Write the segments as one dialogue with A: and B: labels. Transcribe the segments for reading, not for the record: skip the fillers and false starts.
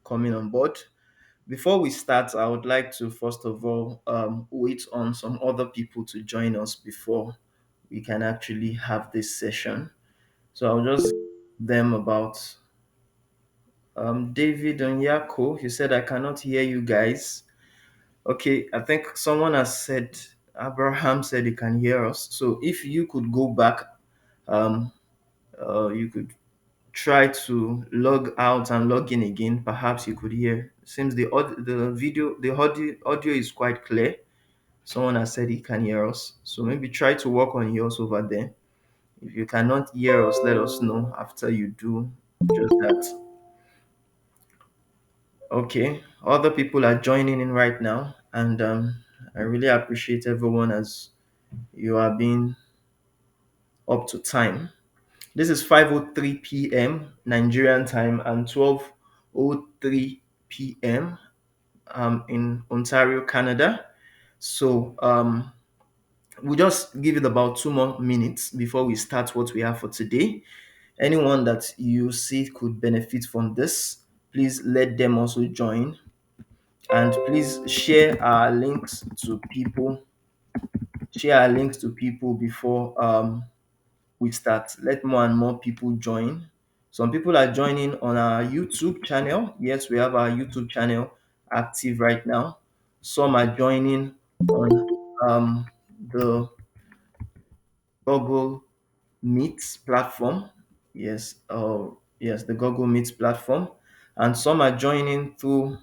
A: coming on board. Before we start, I would like to first of all wait on some other people to join us before we can actually have this session. So I'll just give them about David Onyako. He said, I cannot hear you guys. Okay, I think someone has said, Abraham said he can hear us. So if you could go back, um, you could try to log out and log in again. Perhaps you could hear. Seems the video, the audio is quite clear. Someone has said he can hear us. So maybe try to work on yours over there. If you cannot hear us, let us know after you do just that. Okay, other people are joining in right now, and I really appreciate everyone as you are being up to time. This is 5:03 p.m. Nigerian time and 12:03 p.m. In Ontario, Canada. So we'll just give it about 2 more minutes before we start what we have for today. Anyone that you see could benefit from this, please let them also join. And please share our links to people. Share our links to people before we start. Let more and more people join. Some people are joining on our YouTube channel. Yes, we have our YouTube channel active right now. Some are joining on the Google Meet platform. Yes, yes, the Google Meet platform, and some are joining through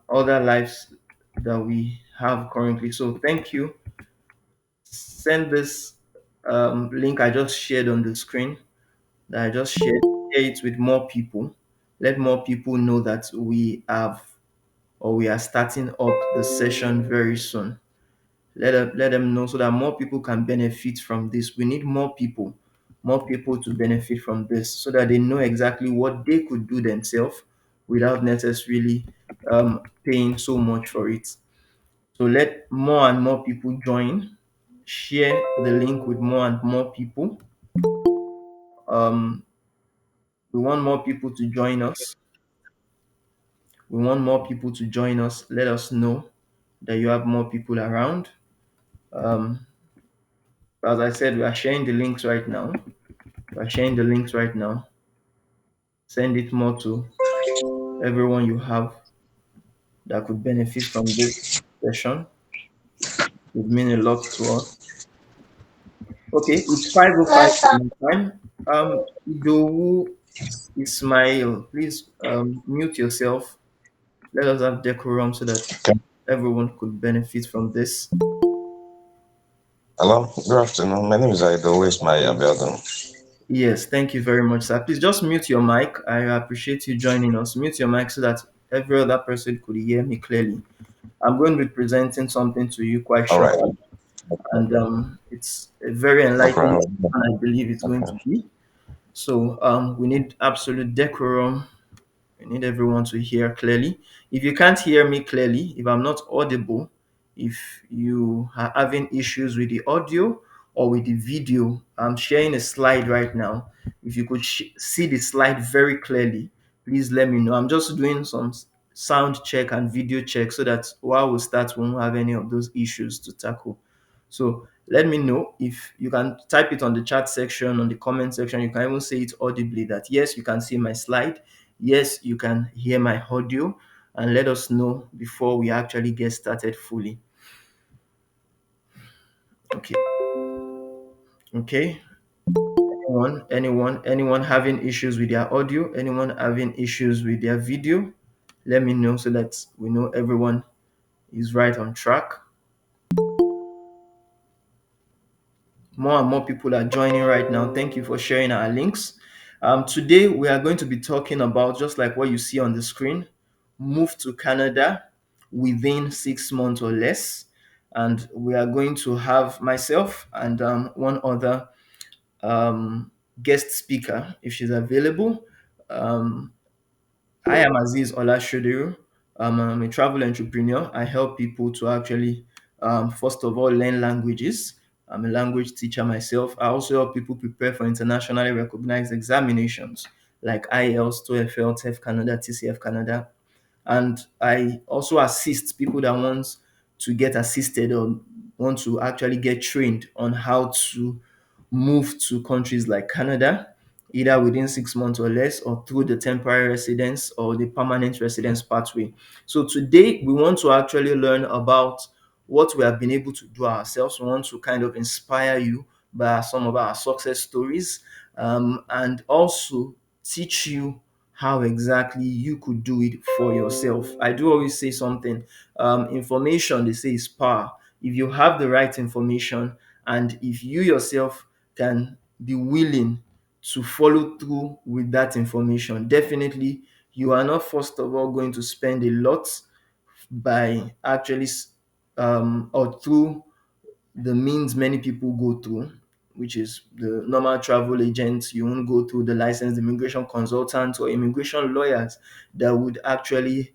A: other lives that we have currently. So thank you. Send this link I just shared on the screen that I just shared. Share it with more people. Let more people know that we have or we are starting up the session very soon. Let them know so that more people can benefit from this. We need more people to benefit from this so that they know exactly what they could do themselves without necessarily paying so much for it. So let more and more people join. Share the link with more and more people. Um, we want more people to join us. We want more people to join us. Let us know that you have more people around. Um, as I said, we are sharing the links right now. We are sharing the links right now. Send it more to everyone you have that could benefit from this session. It would mean a lot to us. Okay, it's 5:05 in time. Idowu Ismail, please mute yourself. Let us have decorum so that
B: Okay.
A: everyone could benefit from this.
B: Hello, good afternoon. My name is A.O.S. Building.
A: Yes, thank you very much, sir. Please just mute your mic. I appreciate you joining us. Mute your mic so that every other person could hear me clearly. I'm going to be presenting something to you quite
B: All right.
A: shortly,
B: No
A: and
B: problem.
A: it's a very
B: No
A: enlightening
B: problem.
A: session, I believe it's going to
B: Okay.
A: be. So we need absolute decorum. I need everyone to hear clearly. If you can't hear me clearly, if I'm not audible, if you are having issues with the audio or with the video, I'm sharing a slide right now. If you could see the slide very clearly, please let me know. I'm just doing some sound check and video check so that while we start, we won't have any of those issues to tackle. So let me know if you can type it on the chat section, on the comment section. You can even say it audibly that yes, you can see my slide. Yes, you can hear my audio, and let us know before we actually get started fully. Okay. Okay. Anyone having issues with their audio? Anyone having issues with their video? Let me know so that we know everyone is right on track. More and more people are joining right now. Thank you for sharing our links. Today, we are going to be talking about just like what you see on the screen, move to Canada within 6 months or less. And we are going to have myself and one other guest speaker, if she's available. Um, I am Aziz Olashoderu. I'm a travel entrepreneur. I help people to actually, first of all, learn languages. I'm a language teacher myself. I also help people prepare for internationally recognized examinations. like IELTS, TOEFL, TEF Canada, TCF Canada. And I also assist people that want to get assisted or want to actually get trained on how to move to countries like Canada, either within 6 months or less, or through the temporary residence or the permanent residence pathway. So today we want to actually learn about what we have been able to do ourselves. We want to kind of inspire you by some of our success stories, and also teach you how exactly you could do it for yourself. I do always say something, information, they say, is power. If you have the right information and if you yourself can be willing to follow through with that information, definitely you are not, first of all, going to spend a lot by actually or through the means many people go through, which is the normal travel agents. You won't go through the licensed immigration consultants or immigration lawyers that would actually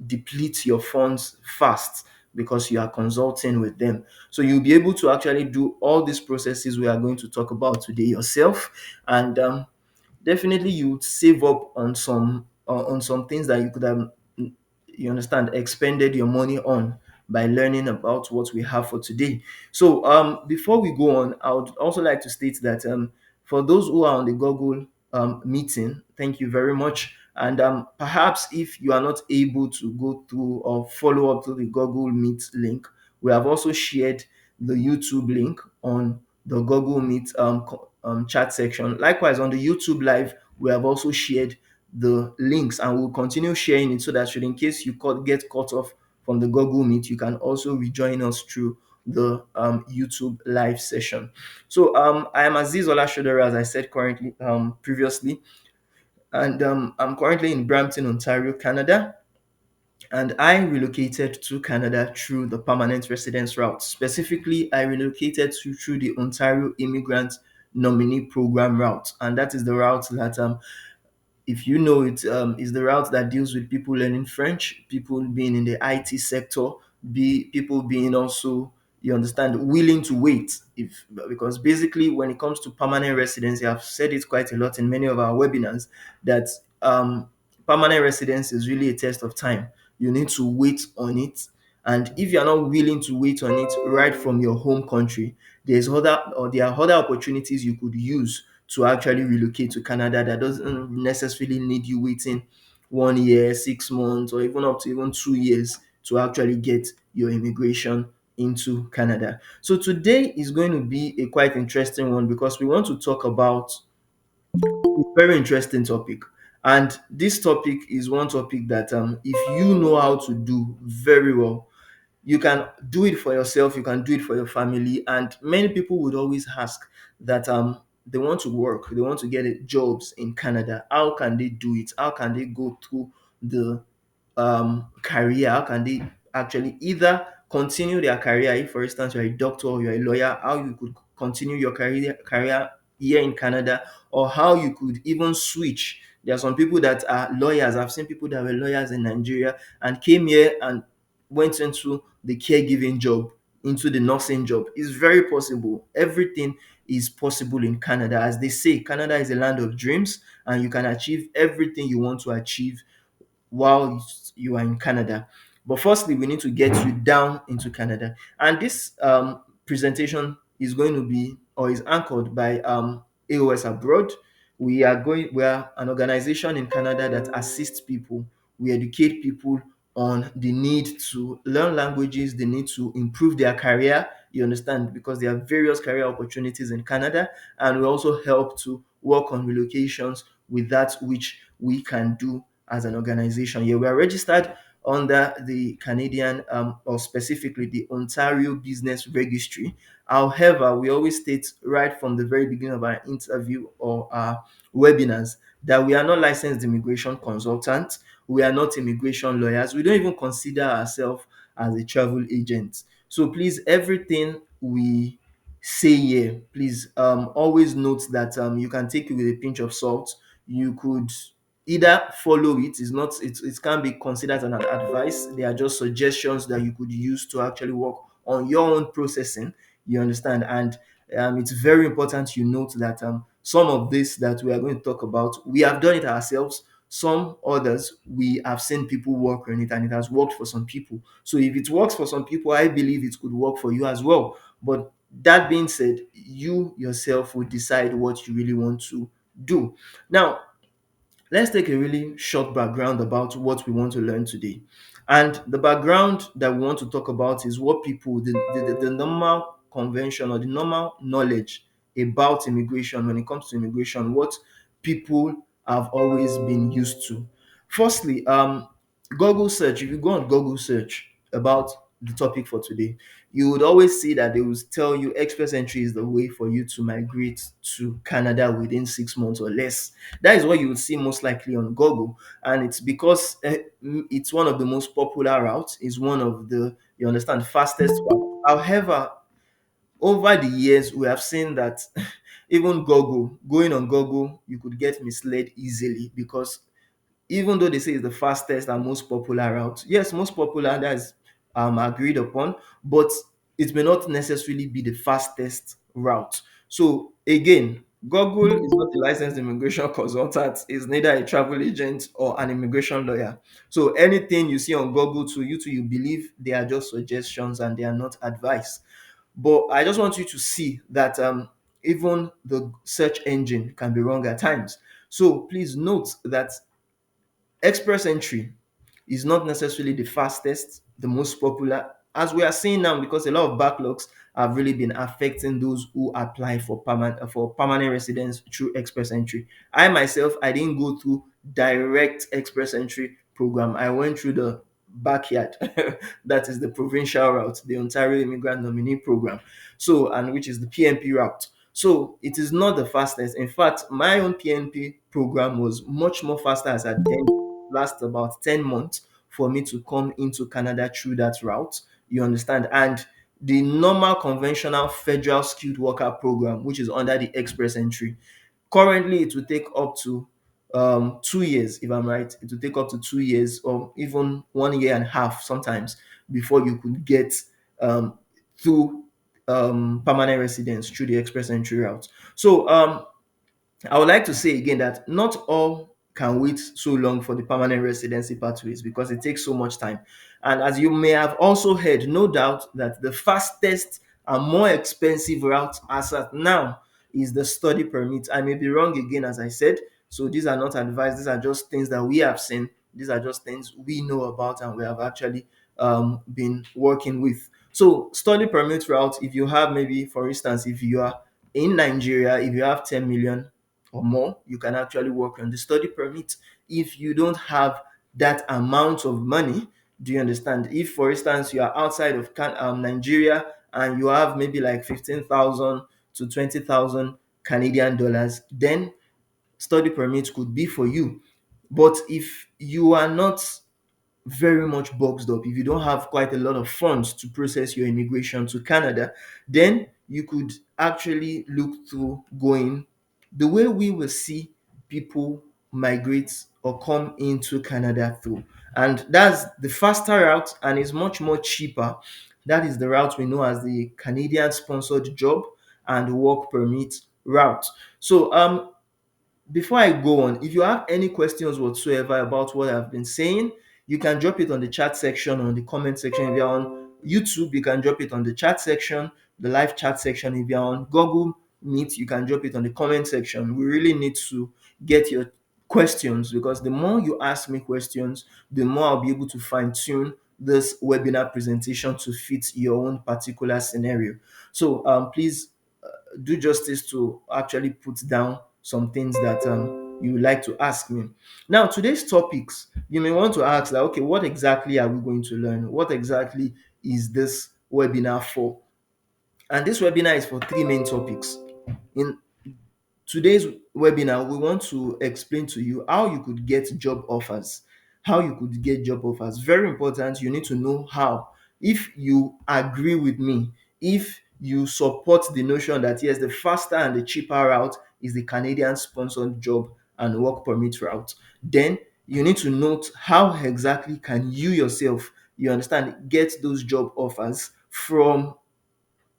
A: deplete your funds fast because you are consulting with them. So you'll be able to actually do all these processes we are going to talk about today yourself, and definitely you would save up on some things that you could have, you understand, expended your money on by learning about what we have for today. So before we go on, I would also like to state that for those who are on the Google meeting, thank you very much. And perhaps if you are not able to go through or follow up to the Google Meet link, we have also shared the YouTube link on the Google Meet chat section. Likewise, on the YouTube Live, we have also shared the links, and we'll continue sharing it so that should in case you get cut off from the Google Meet, you can also rejoin us through the YouTube live session. So I am Aziz Olashodere, as I said currently previously, and I'm currently in Brampton, Ontario, Canada. And I relocated to Canada through the permanent residence route. Specifically, I relocated through the Ontario Immigrant Nominee Program route, and that is the route that if you know it, is the route that deals with people learning French, people being in the IT sector, be people being also, you understand, willing to wait. If Because basically, when it comes to permanent residency, I've said it quite a lot in many of our webinars that permanent residence is really a test of time. You need to wait on it, and if you are not willing to wait on it right from your home country, there are other opportunities you could use to actually relocate to Canada that doesn't necessarily need you waiting 1 year, 6 months, or even up to even 2 years to actually get your immigration into Canada. So today is going to be a quite interesting one because we want to talk about a very interesting topic. And this topic is one topic that if you know how to do very well, you can do it for yourself, you can do it for your family. And many people would always ask that they want to work, they want to get jobs in Canada. How can they do it? How can they go through the career? How can they actually either continue their career, if for instance you're a doctor or you're a lawyer, how you could continue your career here in Canada, or how you could even switch. There are some people that are lawyers. I've seen people that were lawyers in Nigeria and came here and went into the caregiving job, into the nursing job. It's very possible. Everything is possible in Canada. As they say, Canada is a land of dreams, and you can achieve everything you want to achieve while you are in Canada. But firstly, we need to get you down into Canada. And this presentation is going to be, or is anchored by A.O.S abroad. We are an organization in Canada that assists people. We educate people on the need to learn languages, the need to improve their career. You understand? Because there are various career opportunities in Canada, and we also help to work on relocations with that which we can do as an organization. Yeah, we are registered under the Canadian or specifically the Ontario Business Registry. However, we always state right from the very beginning of our interview or our webinars that we are not licensed immigration consultants. We are not immigration lawyers. We don't even consider ourselves as a travel agent. So please, everything we say here, please always note that you can take it with a pinch of salt. You could either follow it. It's not it can be considered as an advice. They are just suggestions that you could use to actually work on your own processing. You understand? And it's very important you note that some of this that we are going to talk about, we have done it ourselves. Some others, we have seen people work on it and it has worked for some people. So if it works for some people, I believe it could work for you as well. But that being said, you yourself will decide what you really want to do. Now, let's take a really short background about what we want to learn today. And the background that we want to talk about is what people, the normal convention or the normal knowledge about immigration, when it comes to immigration, what people have always been used to. Firstly, Google search, if you go on Google search about the topic for today, you would always see that they will tell you express entry is the way for you to migrate to Canada within 6 months or less. That is what you would see most likely on Google, and it's because it's one of the most popular routes. Is one of the, you understand, fastest route. However, over the years, we have seen that even Google, going on Google, you could get misled easily because even though they say it's the fastest and most popular route, yes, most popular, that's agreed upon, but it may not necessarily be the fastest route. So again, Google is not a licensed immigration consultant, is neither a travel agent or an immigration lawyer. So anything you see on Google, to you, to you believe they are just suggestions and they are not advice. But I just want you to see that even the search engine can be wrong at times. So please note that express entry is not necessarily the fastest, the most popular, as we are seeing now, because a lot of backlogs have really been affecting those who apply for permanent residence through express entry. I myself, I didn't go through direct express entry program. I went through the backyard, that is the provincial route, the Ontario Immigrant Nominee Program, so, and which is the PNP route. So it is not the fastest. In fact, my own PNP program was much more faster, as at then last about 10 months for me to come into Canada through that route. You understand? And the normal conventional federal skilled worker program, which is under the express entry, currently it will take up to 2 years, if I'm right. It will take up to 2 years or even 1 year and a half sometimes before you could get through permanent residence through the express entry route. So I would like to say again that not all can wait so long for the permanent residency pathways because it takes so much time. And as you may have also heard, no doubt that the fastest and more expensive route as at now is the study permit. I may be wrong again, as I said. So these are not advice, these are just things that we have seen. These are just things we know about and we have actually been working with. So study permit route, if you have, maybe for instance, if you are in Nigeria, if you have 10 million or more, you can actually work on the study permit. If you don't have that amount of money, do you understand? If, for instance, you are outside of Nigeria and you have maybe like 15,000 to 20,000 Canadian dollars, then study permit could be for you. But if you are not very much boxed up, if you don't have quite a lot of funds to process your immigration to Canada, then you could actually look to going the way we will see people migrate or come into Canada through. And that's the faster route and is much more cheaper. That is the route we know as the Canadian sponsored job and work permit route. So before I go on, if you have any questions whatsoever about what I've been saying, you can drop it on the chat section or on the comment section. If you're on YouTube, you can drop it on the chat section, the live chat section. If you're on Google Meet, you can drop it on the comment section. We really need to get your questions because the more you ask me questions, the more I'll be able to fine tune this webinar presentation to fit your own particular scenario. So please do justice to actually put down some things that you would like to ask me. Now, today's topics, you may want to ask that, okay, what exactly are we going to learn? What exactly is this webinar for? And this webinar is for three main topics. In today's webinar, we want to explain to you how you could get job offers. How you could get job offers. Very important. You need to know how. If you agree with me, if you support the notion that yes, the faster and the cheaper route is the Canadian sponsored job and work permit route, then you need to note how exactly can you yourself, you understand, get those job offers from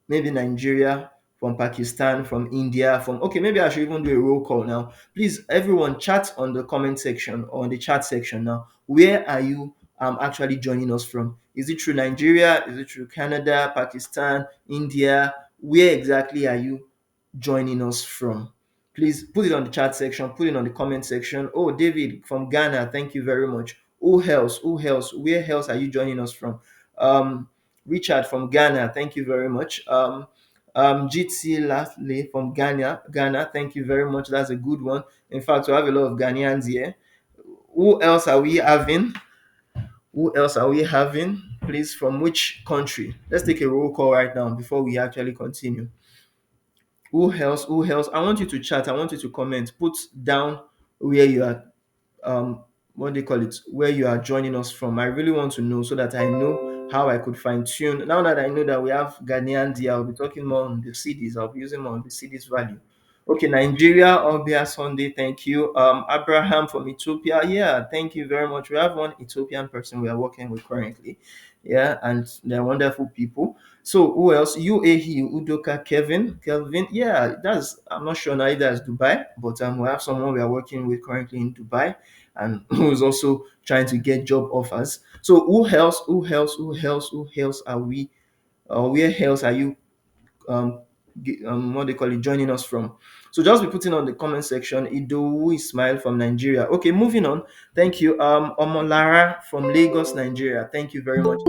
A: maybe Nigeria from Pakistan, from India, from okay, maybe I should even do a roll call now. Please, everyone, chat on the comment section or on the chat section now. Where are you actually joining us from? Is it through Nigeria? Is it through Canada, Pakistan, India? Where exactly are you joining us from? Please put it on the chat section, put it on the comment section. Oh, David from Ghana, thank you very much. Who else? Who else? Where else are you joining us from? Um, Richard from Ghana, thank you very much. GT Lastly from Ghana, thank you very much. That's a good one. In fact, we have a lot of Ghanaians here. Who else are we having? Who else are we having? Please, from which country? Let's take a roll call right now before we actually continue. Who else? Who else? I want you to chat. I want you to comment. Put down where you are um what do you call it, where you are joining us from. I really want to know so that I know how I could fine tune. Now that I know that we have Ghanaian here, I'll be talking more on the cities. I'll be using more on the cities value. Okay, Nigeria, Obia Sunday, thank you. Abraham from Ethiopia, yeah, thank you very much. We have one Ethiopian person we are working with currently, yeah, and they're wonderful people. So who else? UAE, Udoka, Kelvin. Yeah, that's I'm not sure now if that's Dubai, but we have someone we are working with currently in Dubai, and who's also trying to get job offers. So who else? Who else? Who else? Who else are we? Or where else are you what they call it, joining us from. So just be putting on the comment section. Ido Ismail from Nigeria. Okay, moving on. Thank you. Omolara from Lagos, Nigeria. Thank you very much.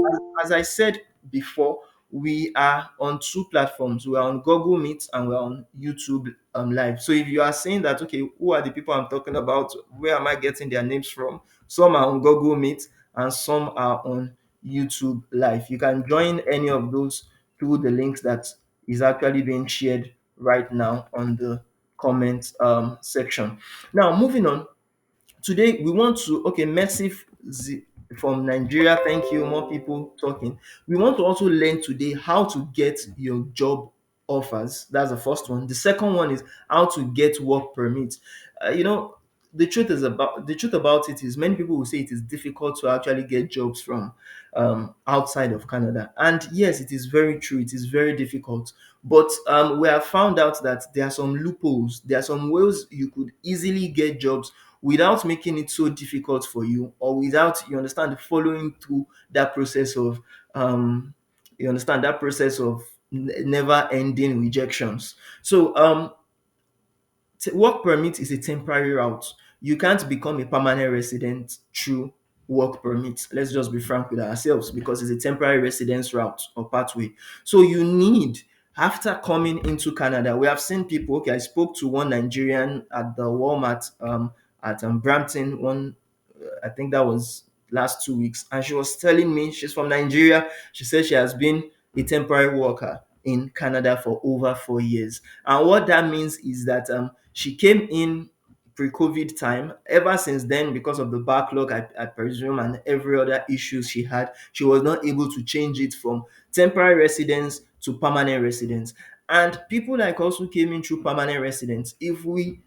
A: As I said before, we are on two platforms. We are on Google Meet and we're on YouTube Live. So if you are saying that, okay, who are the people I'm talking about? Where am I getting their names from? Some are on Google Meet and some are on YouTube Live. You can join any of those through the links that is actually being shared right now on the comment section. Now, moving on, today we want to okay, from Nigeria, thank you, more people talking. We want to also learn today how to get your job offers. That's the first one. The second one is how to get work permits. You know, the truth about it is many people will say it is difficult to actually get jobs from outside of Canada, and yes, it is very true, it is very difficult. But we have found out that there are some loopholes, there are some ways you could easily get jobs without making it so difficult for you, or without, you understand, following through that process of you understand that process of never ending rejections. So work permit is a temporary route. You can't become a permanent resident through work permit. Let's just be frank with ourselves, because it's a temporary residence route or pathway. So you need, after coming into Canada, we have seen people. Okay, I spoke to one Nigerian at the Walmart at Brampton. I think that was last 2 weeks, and she was telling me she's from Nigeria. She said she has been a temporary worker in Canada for over 4 years. And what that means is that she came in pre-COVID time. Ever since then, because of the backlog, I presume, and every other issues she had, she was not able to change it from temporary residence to permanent residence. And people like us who came in through permanent residence, if we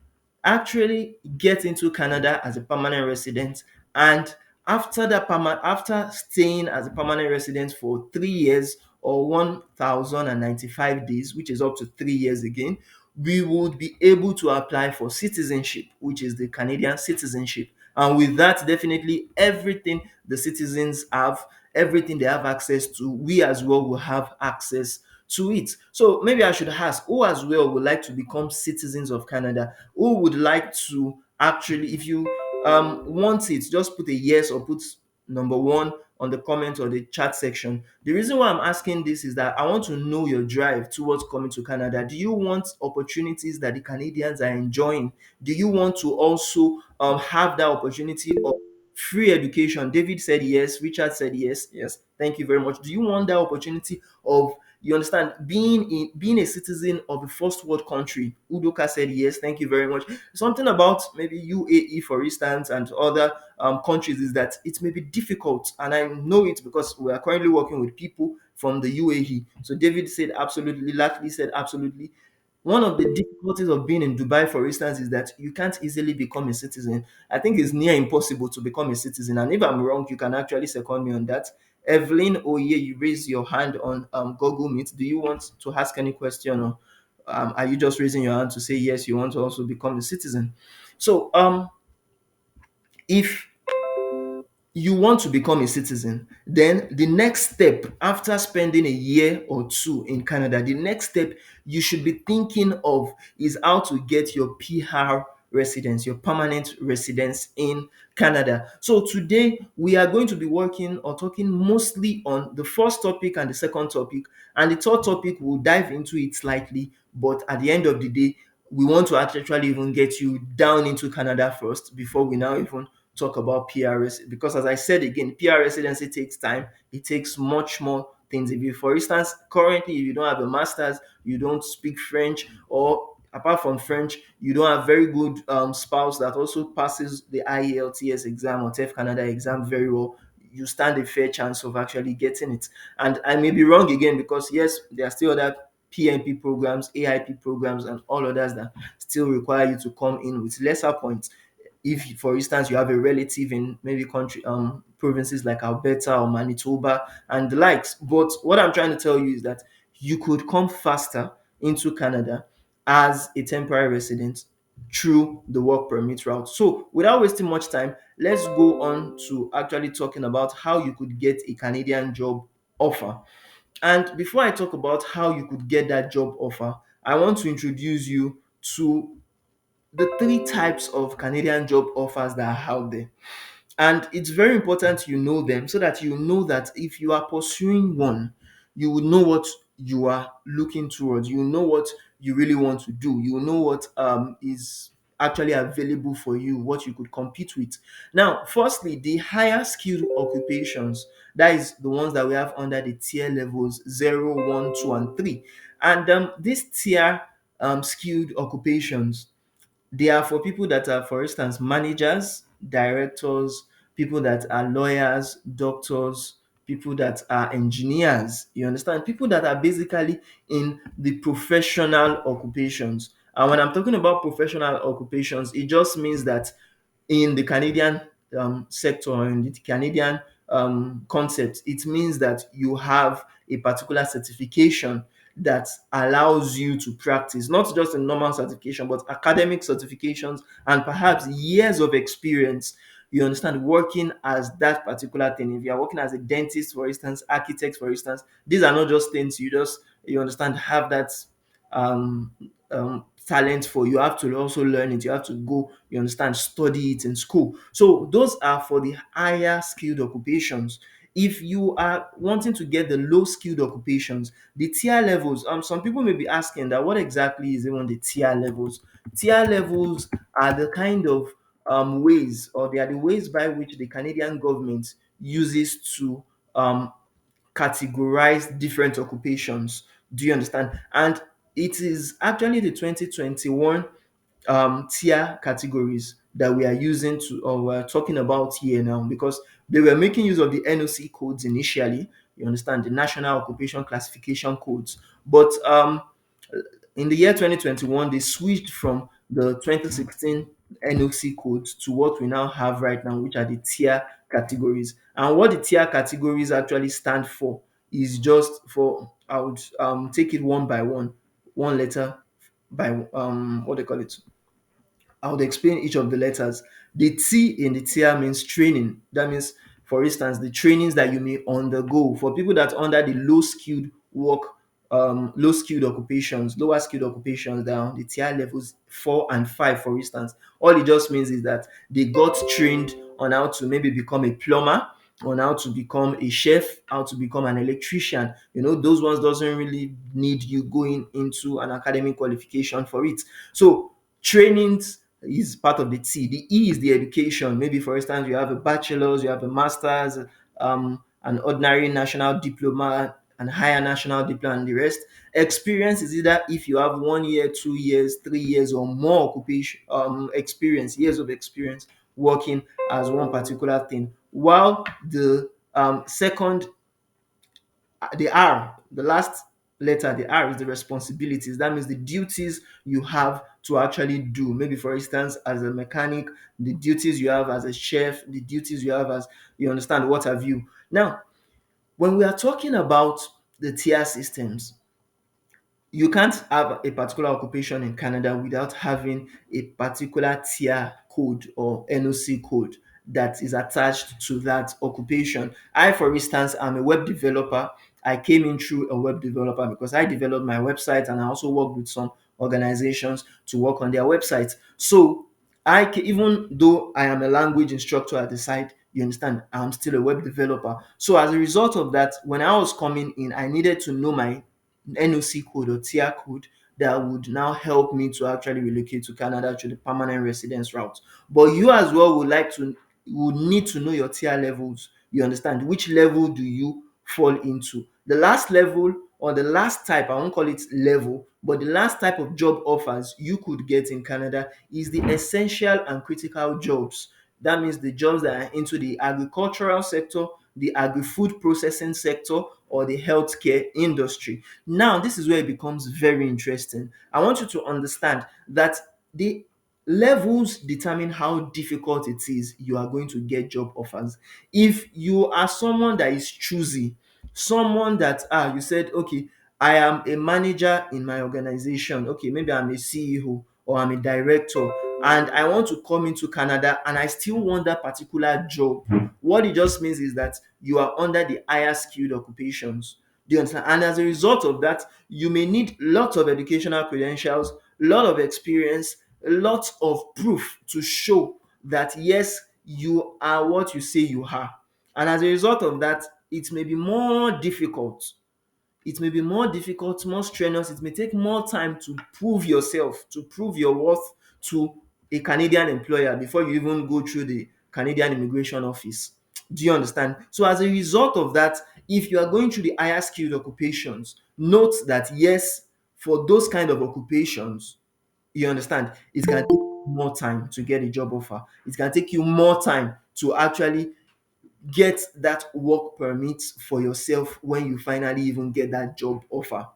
A: actually get into Canada as a permanent resident, and after staying as a permanent resident for 3 years or 1,095 days, which is up to 3 years again, we would be able to apply for citizenship, which is the Canadian citizenship. And with that, definitely everything the citizens have, everything they have access to, we as well will have access to it. So maybe I should ask, who as well would like to become citizens of Canada? Who would like to actually, if you want it, just put a yes or put number one on the comment or the chat section. The reason why I'm asking this is that I want to know your drive towards coming to Canada. Do you want opportunities that the Canadians are enjoying? Do you want to also have that opportunity of free education? David said yes. Richard said yes. Yes. Thank you very much. Do you want that opportunity of, you understand, being a citizen of a first world country? Udoka said yes. Thank you very much. Something about maybe UAE, for instance, and other countries is that it may be difficult, and I know it because we are currently working with people from the UAE. So David said absolutely. Lastly said absolutely. One of the difficulties of being in Dubai, for instance, is that you can't easily become a citizen. I think it's near impossible to become a citizen. And if I'm wrong, you can actually second me on that. Evelyn, oh yeah, you raised your hand on Google Meet. Do you want to ask any question? Or are you just raising your hand to say yes, you want to also become a citizen? So if you want to become a citizen, then the next step after spending a year or two in Canada, the next step you should be thinking of is how to get your PR residence, your permanent residence in Canada. So today we are going to be working or talking mostly on the first topic and the second topic, and the third topic we'll dive into it slightly, but at the end of the day, we want to actually even get you down into Canada first before we now even talk about PRS, because as I said again, PR residency takes time. It takes much more things. If you, for instance, currently if you don't have a master's, you don't speak French, or apart from French, you don't have very good spouse that also passes the IELTS exam or TEF Canada exam very well, you stand a fair chance of actually getting it. And I may be wrong again, because yes, there are still other PNP programs, AIP programs, and all others that still require you to come in with lesser points. If, for instance, you have a relative in maybe country provinces like Alberta or Manitoba and the likes. But what I'm trying to tell you is that you could come faster into Canada as a temporary resident through the work permit route. So without wasting much time, let's go on to actually talking about how you could get a Canadian job offer. And before I talk about how you could get that job offer, I want to introduce you to the three types of Canadian job offers that are out there. And it's very important you know them, so that you know that if you are pursuing one, you will know what you are looking towards. You know what you really want to do. You know what is actually available for you, what you could compete with. Now, firstly, the higher skilled occupations, that is the ones that we have under the tier levels 0, 1, 2, and 3. And these tier skilled occupations, they are for people that are, for instance, managers, directors, people that are lawyers, doctors, people that are engineers. You understand? People that are basically in the professional occupations. And when I'm talking about professional occupations, it just means that in the Canadian sector, or in the Canadian concept, it means that you have a particular certification that allows you to practice, not just a normal certification, but academic certifications and perhaps years of experience. You understand, working as that particular thing. If you are working as a dentist, for instance, architect, for instance, these are not just things you just, you understand, have that um, talent for. You have to also learn it. You have to go, you understand, study it in school. So those are for the higher skilled occupations. If you are wanting to get the low skilled occupations, the tier levels, some people may be asking that what exactly is even the tier levels? Tier levels are the kind of ways, or they are the ways by which the Canadian government uses to categorize different occupations. Do you understand? And it is actually the 2021 tier categories that we are using to, or we're talking about here now, because they were making use of the NOC codes initially. You understand, the National Occupation Classification codes, but in the year 2021 they switched from the 2016 NOC codes to what we now have right now, which are the tier categories. And what the tier categories actually stand for is just for, I would take it one by one letter by what they call it. I would explain each of the letters. The T in the tier means training. That means, for instance, the trainings that you may undergo for people that are under the low skilled work, low skilled occupations, lower skilled occupations, down the tier levels 4 and 5, for instance. All it just means is that they got trained on how to maybe become a plumber, on how to become a chef, how to become an electrician. You know, those ones doesn't really need you going into an academic qualification for it. So trainings is part of the T. The E is the education. Maybe, for instance, you have a bachelor's, you have a master's, an ordinary national diploma, and higher national diploma, and the rest. Experience is either if you have 1 year, 2 years, 3 years, or more occupation experience, years of experience working as one particular thing. While the second, the R, the last letter, the R is the responsibilities. That means the duties you have to actually do. Maybe, for instance, as a mechanic, the duties you have as a chef, the duties you have as, you understand, what have you. Now, when we are talking about the tier systems, you can't have a particular occupation in Canada without having a particular tier code or NOC code that is attached to that occupation. I, for instance, am a web developer. I came in through a web developer because I developed my website and I also worked with some organizations to work on their websites. So even though I am a language instructor at the side, you understand, I'm still a web developer. So as a result of that, when I was coming in, I needed to know my NOC code or tier code that would now help me to actually relocate to Canada through the permanent residence route. But you as well would need to know your tier levels. You understand which level do you fall into. The last level or the last type, I won't call it level, but the last type of job offers you could get in Canada is the essential and critical jobs. That means the jobs that are into the agricultural sector, the agri-food processing sector, or the healthcare industry. Now, this is where it becomes very interesting. I want you to understand that the levels determine how difficult it is you are going to get job offers. If you are someone that is choosy, someone that you said, okay, I am a manager in my organization, okay, maybe I'm a CEO or I'm a director, and I want to come into Canada and I still want that particular job. What it just means is that you are under the higher skilled occupations. Do you understand? And as a result of that, you may need lots of educational credentials, a lot of experience, a lot of proof to show that yes, you are what you say you are. And as a result of that, it may be more difficult. It may be more difficult, more strenuous. It may take more time to prove yourself, to prove your worth to a Canadian employer before you even go through the Canadian Immigration Office. Do you understand? So, as a result of that, if you are going through the higher skilled occupations, note that yes, for those kind of occupations, you understand, it can take more time to get a job offer. It can take you more time to actually get that work permit for yourself when you finally even get that job offer.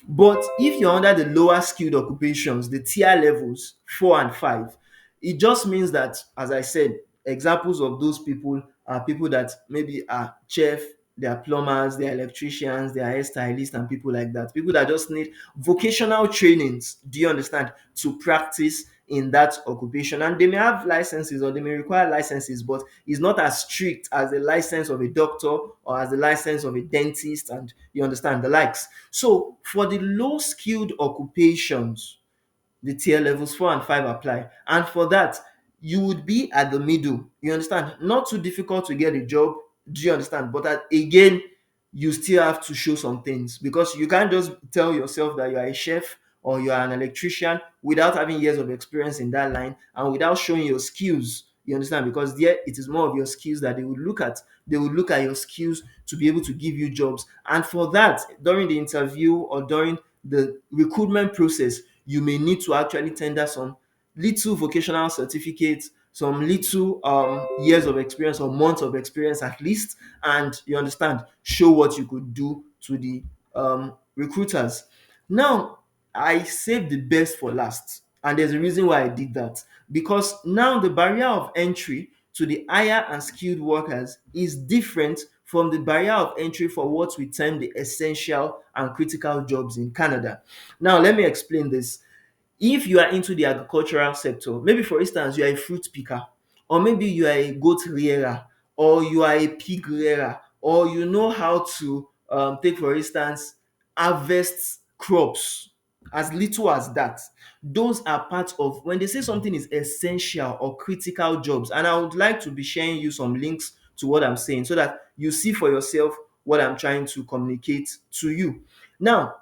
A: But if you're under the lower skilled occupations, the tier levels 4 and 5, it just means that, as I said, examples of those people are people that maybe are chef, they are plumbers, they are electricians, they are hairstylists, and people like that. People that just need vocational trainings, do you understand, to practice in that occupation. And they may have licenses or they may require licenses, but it's not as strict as the license of a doctor or as the license of a dentist, and you understand the likes. So for the low skilled occupations, the tier levels 4 and 5 apply. And for that, you would be at the middle. You understand? Not too difficult to get a job. Do you understand? But again, you still have to show some things because you can't just tell yourself that you are a chef or you are an electrician without having years of experience in that line and without showing your skills. You understand? Because there it is more of your skills that they would look at. They would look at your skills to be able to give you jobs. And for that, during the interview or during the recruitment process, you may need to actually tender some little vocational certificates, some little years of experience or months of experience at least, and you understand, show what you could do to the recruiters. Now, I saved the best for last, and there's a reason why I did that. Because now the barrier of entry to the higher and skilled workers is different from the barrier of entry for what we term the essential and critical jobs in Canada. Now, let me explain this. If you are into the agricultural sector, maybe for instance, you are a fruit picker, or maybe you are a goat rearer, or you are a pig rearer, or you know how to take, for instance, harvest crops as little as that. Those are part of when they say something is essential or critical jobs. And I would like to be sharing you some links to what I'm saying so that you see for yourself what I'm trying to communicate to you. Now,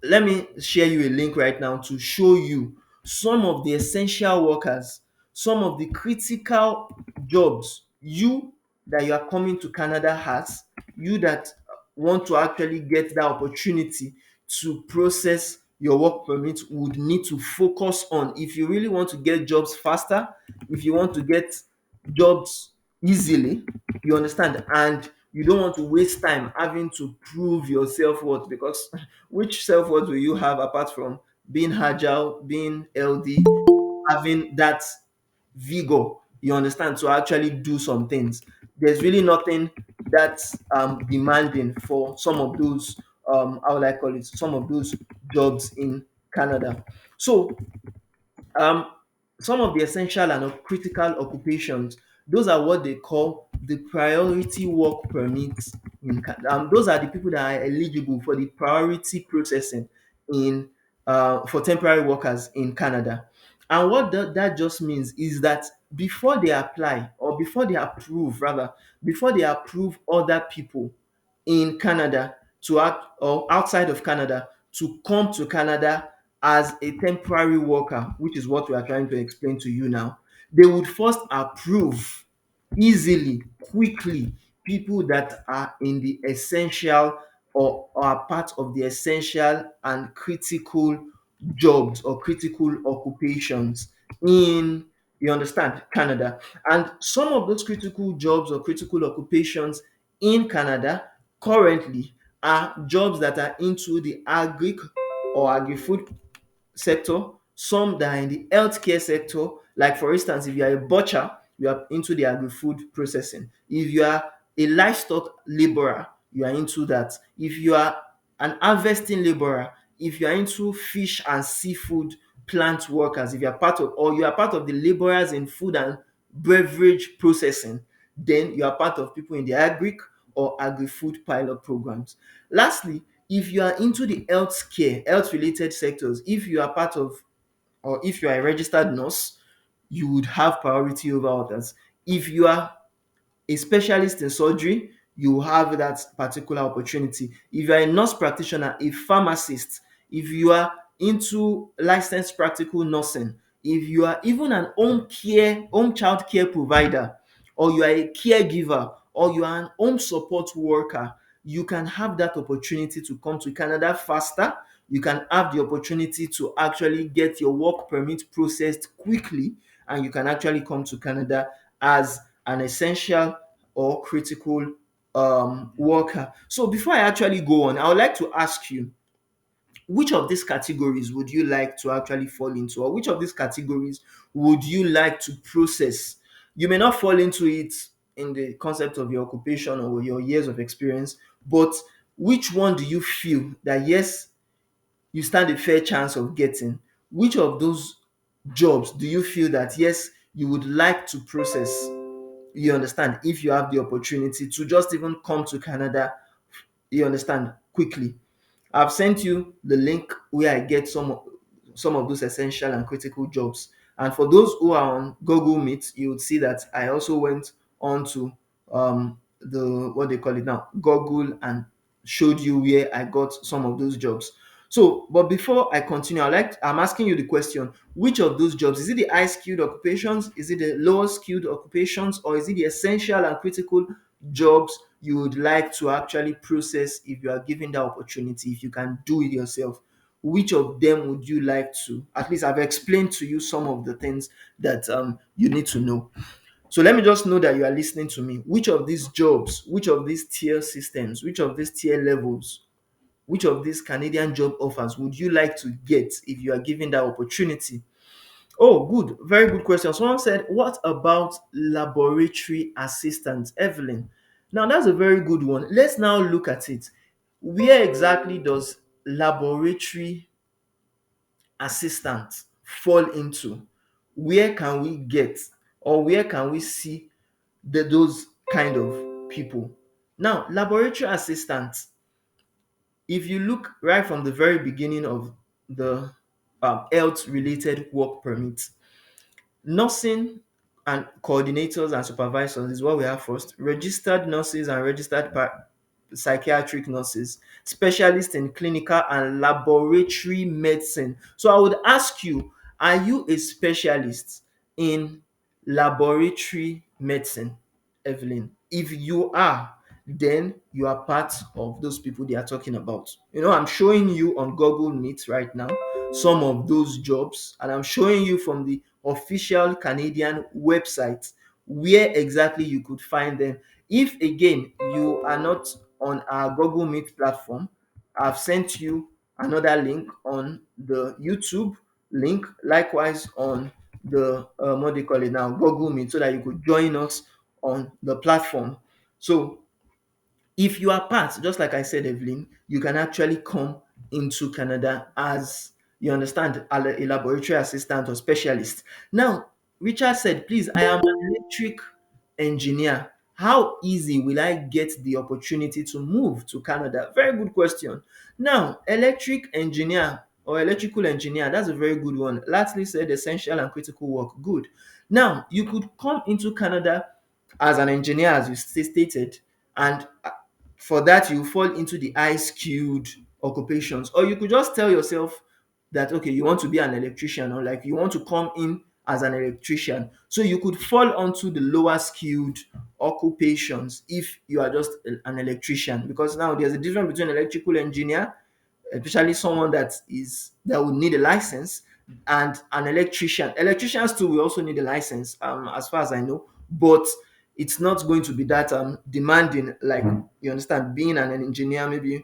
A: let me share you a link right now to show you some of the essential workers, some of the critical jobs you that you are coming to Canada has, you that want to actually get that opportunity to process your work permit would need to focus on if you really want to get jobs faster, if you want to get jobs easily, you understand, and you don't want to waste time having to prove your self-worth because which self-worth will you have apart from being agile, being healthy, having that vigor, you understand, to actually do some things? There's really nothing that's demanding for some of those how will I call it, some of those jobs in Canada. So um, some of the essential and critical occupations, those are what they call the priority work permits in those are the people that are eligible for the priority processing in for temporary workers in Canada. And what that just means is that before they apply, or before they approve rather, before they approve other people in Canada to act, or outside of Canada, to come to Canada as a temporary worker, which is what we are trying to explain to you now, they would first approve easily, quickly, people that are in the essential, or are part of the essential and critical jobs or critical occupations in, you understand, Canada. And some of those critical jobs or critical occupations in Canada currently are jobs that are into the agri or agri-food sector, some that are in the healthcare sector. Like for instance, if you are a butcher, you are into the agri-food processing. If you are a livestock laborer, you are into that. If you are an harvesting laborer, if you are into fish and seafood plant workers, if you are part of, or you are part of the laborers in food and beverage processing, then you are part of people in the agric or agri-food pilot programs. Lastly, if you are into the healthcare, health related sectors, if you are part of, or if you are a registered nurse, you would have priority over others. If you are a specialist in surgery, you have that particular opportunity. If you are a nurse practitioner, a pharmacist, if you are into licensed practical nursing, if you are even an home child care provider, or you are a caregiver, or you are an home support worker, you can have that opportunity to come to Canada faster. You can have the opportunity to actually get your work permit processed quickly, and you can actually come to Canada as an essential or critical worker. So before I actually go on, I would like to ask you, which of these categories would you like to actually fall into, or which of these categories would you like to process? You may not fall into it in the concept of your occupation or your years of experience, but which one do you feel that yes, you stand a fair chance of getting? Which of those jobs do you feel that yes, you would like to process, you understand, if you have the opportunity to just even come to Canada, you understand, quickly? I've sent you the link where I get some of those essential and critical jobs. And for those who are on Google Meet, you would see that I also went on to the, what they call it now, Google, and showed you where I got some of those jobs. So, but before I continue, I'm asking you the question: which of those jobs, is it the high skilled occupations, is it the lower skilled occupations, or is it the essential and critical jobs you would like to actually process if you are given that opportunity, if you can do it yourself? Which of them would you like to? At least I've explained to you some of the things that you need to know. So let me just know that you are listening to me. Which of these jobs, which of these tier systems, which of these tier levels, which of these Canadian job offers would you like to get if you are given that opportunity? Oh, good. Very good question. Someone said, what about laboratory assistant, Evelyn? Now, that's a very good one. Let's now look at it. Where exactly does laboratory assistant fall into? Where can we get, or where can we see those kind of people? Now, laboratory assistants, if you look right from the very beginning of the health related work permit, nursing and coordinators and supervisors is what we have first. Registered nurses and registered psychiatric nurses, specialists in clinical and laboratory medicine. So I would ask you, are you a specialist in laboratory medicine, Evelyn? If you are, then you are part of those people they are talking about. You know, I'm showing you on Google Meet right now some of those jobs, and I'm showing you from the official Canadian website where exactly you could find them. If again you are not on our Google Meet platform, I've sent you another link on the YouTube link, likewise on the what do you call it now, Google Meet, so that you could join us on the platform. So If you are part, just like I said, Evelyn, you can actually come into Canada as, you understand, a laboratory assistant or specialist. Now, Richard said, please, I am an electric engineer. How easy will I get the opportunity to move to Canada? Very good question. Now, electric engineer or electrical engineer, that's a very good one. Lastly said essential and critical work. Good. Now, you could come into Canada as an engineer, as you stated, and for that you fall into the high skilled occupations, or you could just tell yourself that okay, you want to be an electrician, or like you want to come in as an electrician, so you could fall onto the lower skilled occupations if you are just an electrician, because now there's a difference between electrical engineer, especially someone that would need a license, and an electrician. Electricians too will also need a license, as far as I know, but it's not going to be that demanding, like, you understand, being an engineer maybe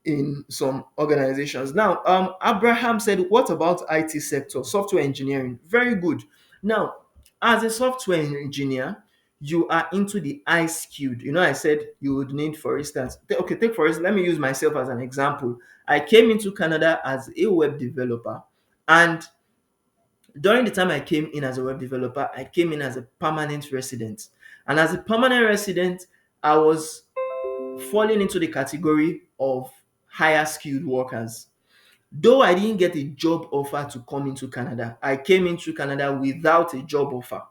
A: in some organizations. Now, Abraham said, what about IT sector, software engineering? Very good. Now, as a software engineer, you are into the high skilled. You know, I said you would need, for instance, okay, take for instance, let me use myself as an example. I came into Canada as a web developer, and during the time I came in as a web developer, I came in as a permanent resident. And as a permanent resident, I was falling into the category of higher skilled workers. Though I didn't get a job offer to come into Canada, I came into Canada without a job offer.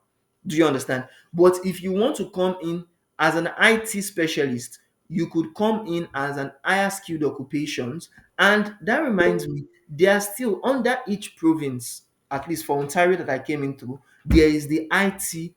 A: Do you understand? But if you want to come in as an IT specialist, you could come in as an higher skilled occupations. And that reminds me, there are still under each province, at least for Ontario that I came into, there is the IT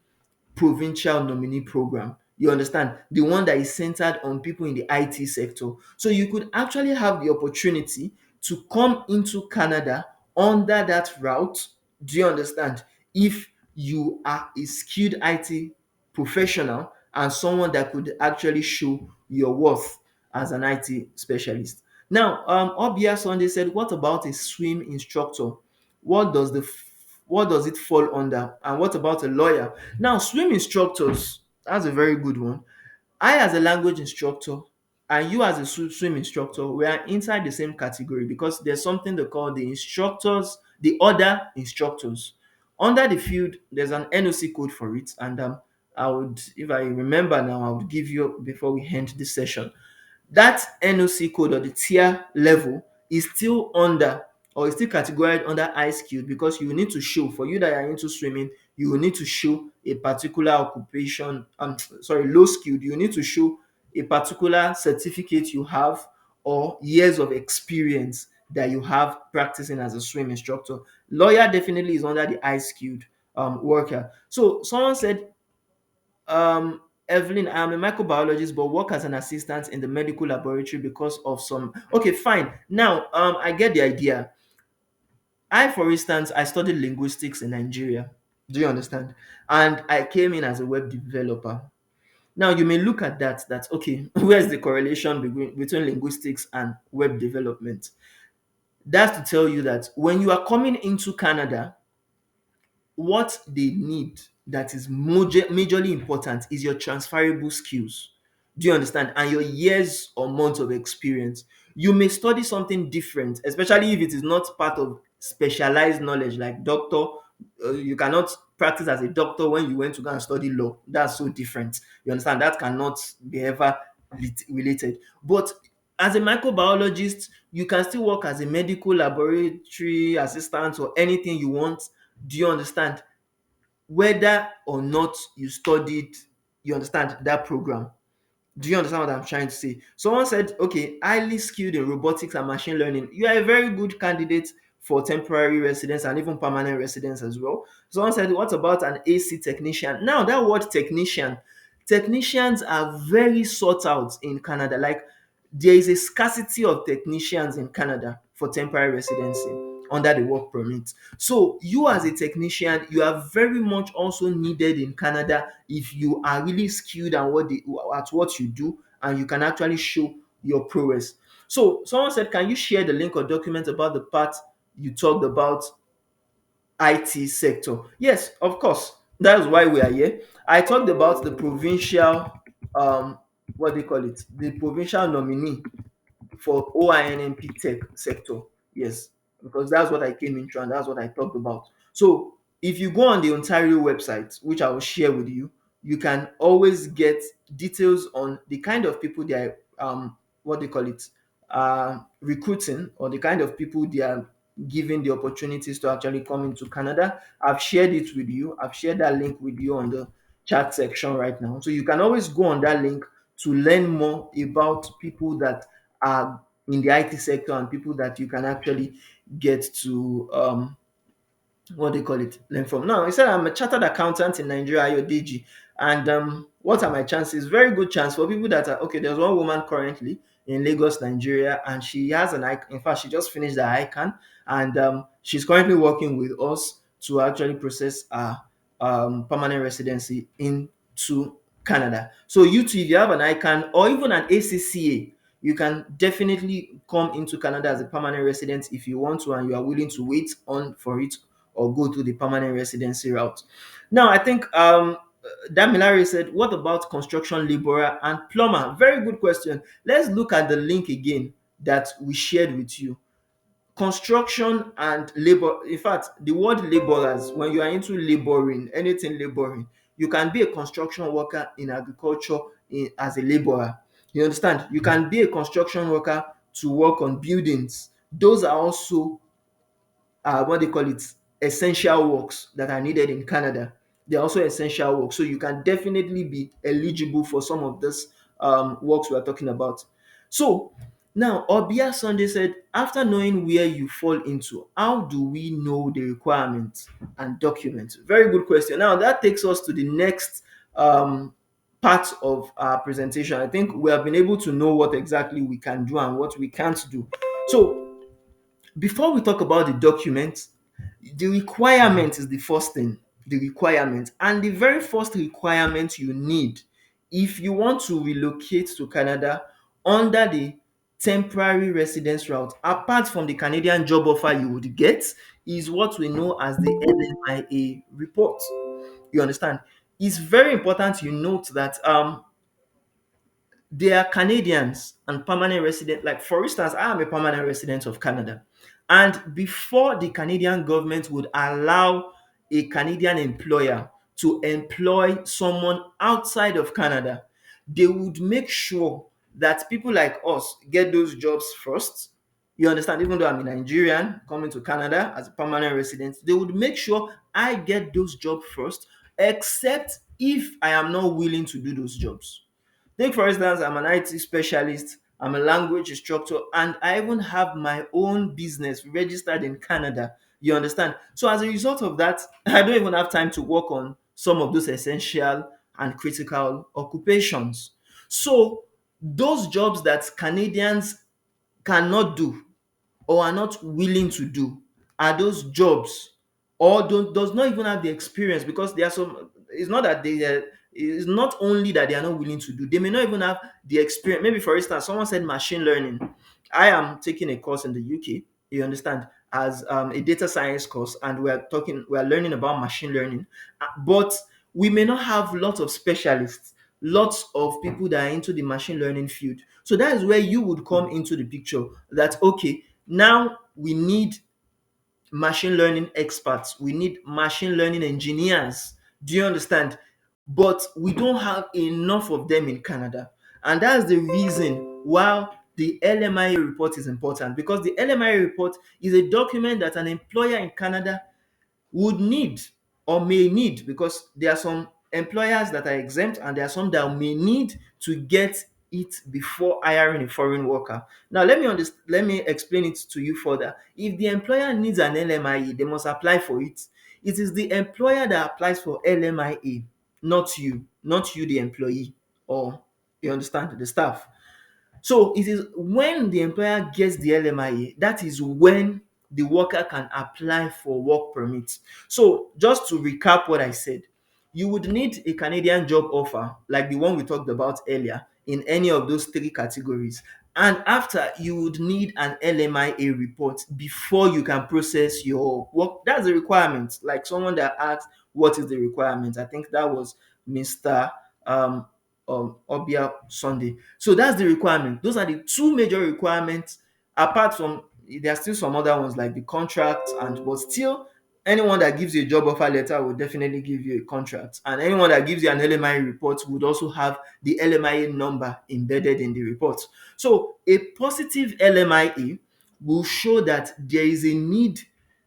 A: provincial nominee program. You understand? The one that is centered on people in the IT sector. So you could actually have the opportunity to come into Canada under that route. Do you understand? If you are a skilled IT professional and someone that could actually show your worth as an IT specialist. Now, Obia Sunday said, what about a swim instructor? What does the what does it fall under? And what about a lawyer? Now, swim instructors, that's a very good one. I, as a language instructor, and you, as a swim instructor, we are inside the same category because there's something they call the instructors, the other instructors. Under the field, there's an NOC code for it, and I would, if I remember now, I would give you before we end this session. That NOC code or the tier level is still under, or is still categorized under high skilled, because you need to show, for you that are into swimming, you will need to show a particular occupation, sorry, low skilled, you need to show a particular certificate you have or years of experience that you have practicing as a swim instructor. Lawyer definitely is under the high skilled worker. So someone said, Evelyn, I'm a microbiologist but work as an assistant in the medical laboratory because of some. Okay, fine. Now, I get the idea. I, for instance, I studied linguistics in Nigeria. Do you understand? And I came in as a web developer. Now, you may look at that, that's okay, where's the correlation between linguistics and web development? That's to tell you that when you are coming into Canada, what they need that is majorly important is your transferable skills. Do you understand? And your years or months of experience. You may study something different, especially if it is not part of specialized knowledge like doctor. You cannot practice as a doctor when you went to go and study law. That's so different. You understand? That cannot be ever related. But as a microbiologist, you can still work as a medical laboratory assistant or anything you want. Do you understand? Whether or not you studied, you understand, that program. Do you understand what I'm trying to say? Someone said, okay, highly skilled in robotics and machine learning. You are a very good candidate for temporary residence and even permanent residence as well. Someone said, what about an AC technician? Now, that word technician, technicians are very sought out in Canada. Like, there is a scarcity of technicians in Canada for temporary residency under the work permit. So you, as a technician, you are very much also needed in Canada if you are really skilled at what you do, and you can actually show your prowess. So someone said, can you share the link or document about the part you talked about IT sector? Yes, of course. That's why we are here. I talked about the provincial um, what they call it, the provincial nominee for OINMP tech sector. Yes, because that's what I came into and that's what I talked about. So if you go on the Ontario website, which I will share with you, you can always get details on the kind of people they are what they call it recruiting, or the kind of people they are giving the opportunities to actually come into Canada. I've shared it with you. I've shared that link with you on the chat section right now. So you can always go on that link to learn more about people that in the IT sector and people that you can actually get to what they call it, learn from. Now, he said I'm a chartered accountant in Nigeria, Ayodeji, and what are my chances? Very good chance for people that are okay. There's one woman currently in Lagos, Nigeria, and she has an icon. In fact, she just finished the icon, and she's currently working with us to actually process a permanent residency into Canada. So you too, if you have an icon or even an ACCA, you can definitely come into Canada as a permanent resident if you want to and you are willing to wait on for it or go through the permanent residency route. Now, I think Damilare said, what about construction laborer and plumber? Very good question. Let's look at the link again that we shared with you. Construction and labor, in fact, the word laborers, when you are into laboring, anything laboring, you can be a construction worker in agriculture as a laborer. You understand? You can be a construction worker to work on buildings. Those are also what they call it, essential works that are needed in Canada. They're also essential works. So you can definitely be eligible for some of this works we are talking about. So now Obia Sunday said, after knowing where you fall into, how do we know the requirements and documents? Very good question. Now that takes us to the next part of our presentation. I think we have been able to know what exactly we can do and what we can't do. So before we talk about the document, the requirement is the first thing. The requirement. And the very first requirement you need if you want to relocate to Canada under the temporary residence route, apart from the Canadian job offer you would get, is what we know as the LMIA report. You understand? It's very important you note that they are Canadians and permanent resident. Like for instance, I am a permanent resident of Canada, and before the Canadian government would allow a Canadian employer to employ someone outside of Canada, they would make sure that people like us get those jobs first. You understand? Even though I'm a Nigerian coming to Canada as a permanent resident, they would make sure I get those jobs first, except if I am not willing to do those jobs. Take for instance, I'm an IT specialist, I'm a language instructor, and I even have my own business registered in Canada. You understand? So as a result of that, I don't even have time to work on some of those essential and critical occupations. So those jobs that Canadians cannot do or are not willing to do are those jobs, or don't does not even have the experience, because there are some, it's not that they are, it's not only that they are not willing to do, they may not even have the experience. Maybe for instance, someone said machine learning. I am taking a course in the UK, you understand, as a data science course, and we are learning about machine learning. But we may not have lots of specialists, lots of people that are into the machine learning field. So that is where you would come into the picture, that okay, now we need machine learning experts, we need machine learning engineers. Do you understand? But we don't have enough of them in Canada. And that's the reason why the LMIA report is important, because the LMIA report is a document that an employer in Canada would need or may need, because there are some employers that are exempt and there are some that may need to get it before hiring a foreign worker. Now let me explain it to you further. If the employer needs an LMIA, they must apply for it. It is the employer that applies for LMIA, not you the employee, or you understand, the staff. So it is when the employer gets the LMIA, that is when the worker can apply for work permit. So just to recap what I said, you would need a Canadian job offer like the one we talked about earlier in any of those three categories. And after, you would need an LMIA report before you can process your work. That's the requirement. Like someone that asked, what is the requirement? I think that was Mr. Obia Sunday. So that's the requirement. Those are the two major requirements. Apart from, there are still some other ones like the contract, and but still, anyone that gives you a job offer letter will definitely give you a contract, and anyone that gives you an LMI report would also have the LMIA number embedded in the report. So a positive LMIA will show that there is a need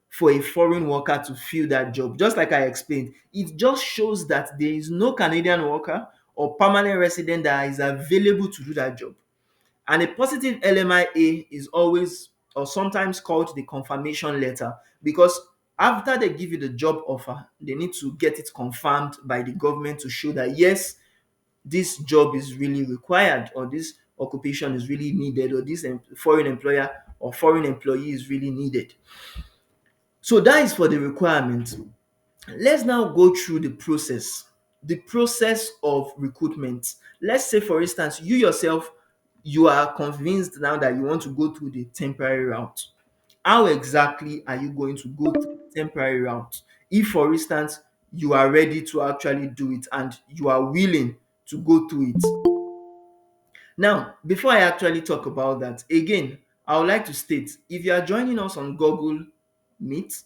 A: for a foreign worker to fill that job. Just like I explained, it just shows that there is no Canadian worker or permanent resident that is available to do that job. And a positive LMIA is always or sometimes called the confirmation letter, because after they give you the job offer, they need to get it confirmed by the government to show that yes, this job is really required, or this occupation is really needed, or this foreign employer or foreign employee is really needed. So that is for the requirement. Let's now go through the process of recruitment. Let's say, for instance, you yourself, you are convinced now that you want to go through the temporary route. How exactly are you going to go through the temporary route? If, for instance, you are ready to actually do it and you are willing to go through it. Now, before I actually talk about that, again, I would like to state, if you are joining us on Google Meet,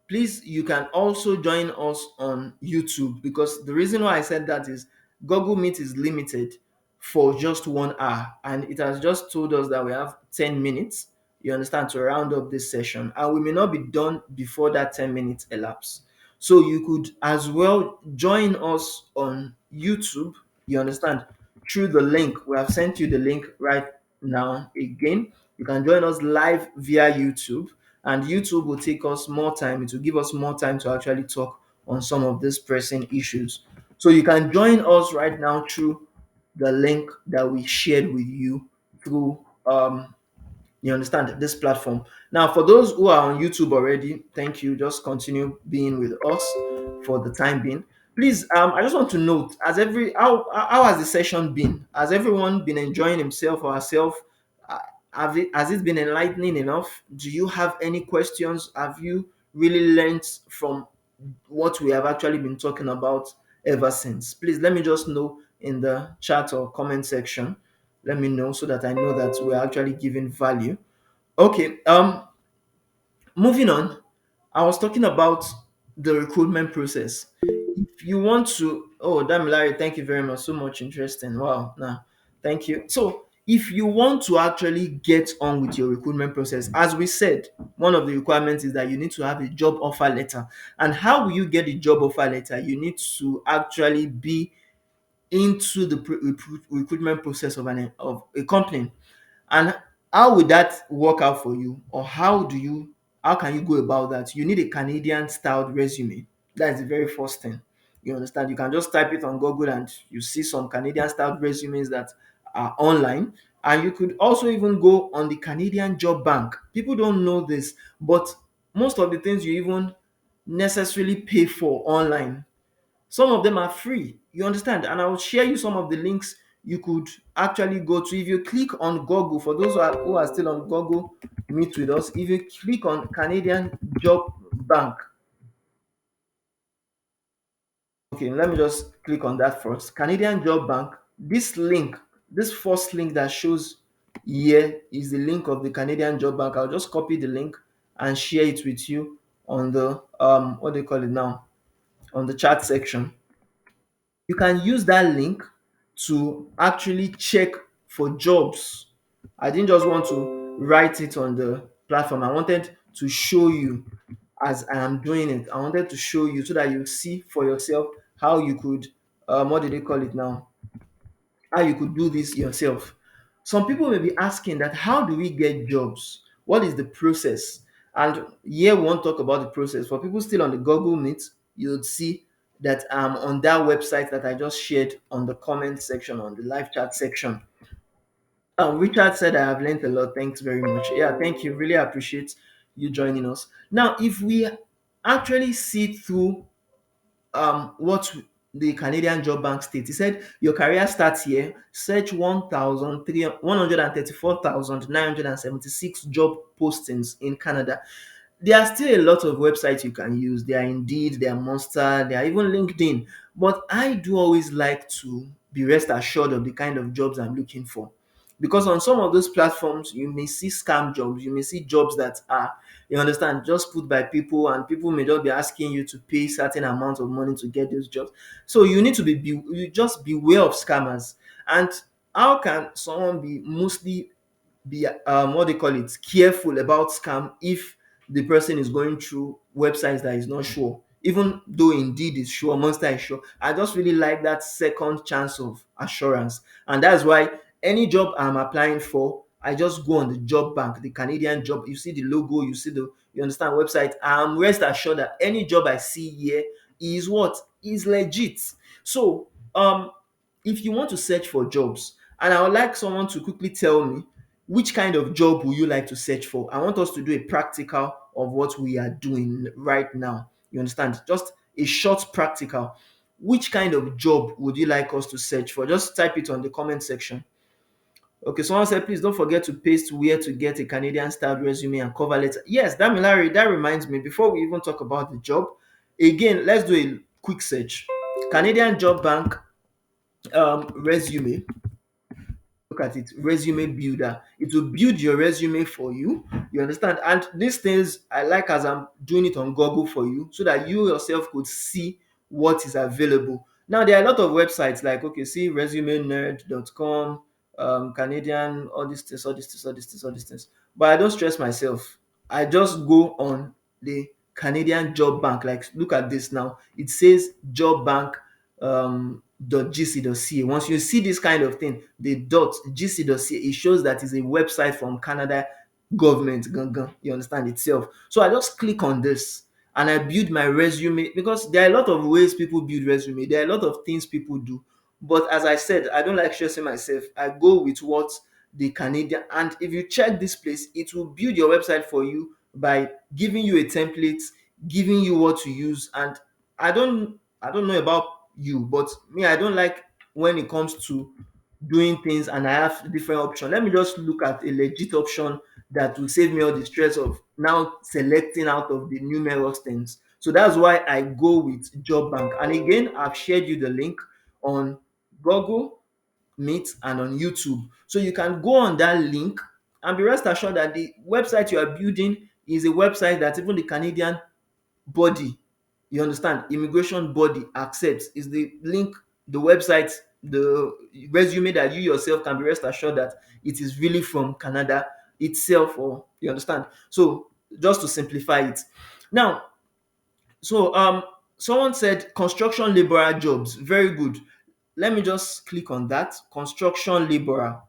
A: please, you can also join us on YouTube, because the reason why I said that is Google Meet is limited for just 1 hour, and it has just told us that we have 10 minutes, you understand, to round up this session, and we may not be done before that 10 minutes elapse. So you could as well join us on YouTube, you understand, through the link. We have sent you the link right now again. You can join us live via YouTube, and YouTube will take us more time. It will give us more time to actually talk on some of these pressing issues. So you can join us right now through the link that we shared with you through you understand, this platform. Now, for those who are on YouTube already, thank you. Just continue being with us for the time being. Please, I just want to note, as every how has the session been? Has everyone been enjoying himself or herself? Uh, has it been enlightening enough? Do you have any questions? Have you really learned from what we have actually been talking about ever since? Please let me just know in the chat or comment section. Let me know so that I know that we're actually giving value. Okay, moving on. I was talking about the recruitment process. If you want to, oh, damn, Larry, thank you very much. So much interesting. Wow, nah, thank you. So, if you want to actually get on with your recruitment process, as we said, one of the requirements is that you need to have a job offer letter. And how will you get a job offer letter? You need to actually be into the recruitment process of a company. And how would that work out for you? Or how can you go about that? You need a Canadian styled resume. That is the very first thing. You understand? You can just type it on Google and you see some Canadian styled resumes that are online. And you could also even go on the Canadian Job Bank. People don't know this, but most of the things you even necessarily pay for online, some of them are free. You understand? And I will share you some of the links you could actually go to. If you click on Google, for those who are still on Google Meet with us, if you click on Canadian Job Bank, okay, let me just click on that first. Canadian Job Bank, this link, this first link that shows here is the link of the Canadian Job Bank. I'll just copy the link and share it with you on the what do you call it now? On the chat section. You can use that link to actually check for jobs. I didn't just want to write it on the platform. I wanted to show you as I am doing it. I wanted to show you so that you see for yourself how you could, what do they call it now? How you could do this yourself. Some people may be asking that how do we get jobs? What is the process? And here we won't talk about the process. For people still on the Google Meet, you would see that on that website that I just shared on the comment section, on the live chat section. Richard said, I have learned a lot. Thanks very much. Yeah, thank you. Really appreciate you joining us. Now, if we actually see through what the Canadian Job Bank states. He said your career starts here. Search 134,976 job postings in Canada. There are still a lot of websites you can use. There are Indeed, there are Monster, there are even LinkedIn. But I do always like to be rest assured of the kind of jobs I'm looking for. Because on some of those platforms, you may see scam jobs, you may see jobs that are, you understand, just put by people, and people may just be asking you to pay certain amount of money to get those jobs. So you need to you just beware of scammers. And how can someone be mostly be what they call it, careful about scam if the person is going through websites that is not sure, even though Indeed is sure, Monster is sure. I just really like that second chance of assurance, and that's why any job I'm applying for, I just go on the job bank, the Canadian job. You see the logo, you see the, you understand, website. I'm rest assured that any job I see here is what is legit. So if you want to search for jobs, and I would like someone to quickly tell me which kind of job would you like to search for. I want us to do a practical of what we are doing right now. You understand? Just a short practical. Which kind of job would you like us to search for? Just type it on the comment section. Okay, someone said, please don't forget to paste where to get a Canadian styled resume and cover letter. Yes, Damilari, that reminds me, before we even talk about the job, again, let's do a quick search. Canadian Job Bank resume. Look at it, resume builder. It will build your resume for you. You understand? And these things I like as I'm doing it on Google for you, so that you yourself could see what is available. Now there are a lot of websites like, okay, see resumenerd.com, Canadian, all these things, all these things, all these things, all these things. But I don't stress myself. I just go on the Canadian Job Bank. Like, look at this now. It says Job Bank .gc.ca. Once you see this kind of thing, the .gc.ca, it shows that it's a website from Canada government. Gangan, you understand itself. So I just click on this and I build my resume, because there are a lot of ways people build resume. There are a lot of things people do. But as I said, I don't like stressing myself. I go with what the Canadian, and if you check this place, it will build your website for you by giving you a template, giving you what to use. And I don't know about you, but me, I don't like when it comes to doing things and I have different options. Let me just look at a legit option that will save me all the stress of now selecting out of the numerous things. So that's why I go with Job Bank. And again, I've shared you the link on Google Meet and on YouTube. So you can go on that link and be rest assured that the website you are building is a website that even the Canadian body, you understand, immigration body accepts. Is the link, the website, the resume that you yourself can be rest assured that it is really from Canada itself, or you understand. So just to simplify it now, so someone said construction laborer jobs, very good. Let me just click on that, construction laborer.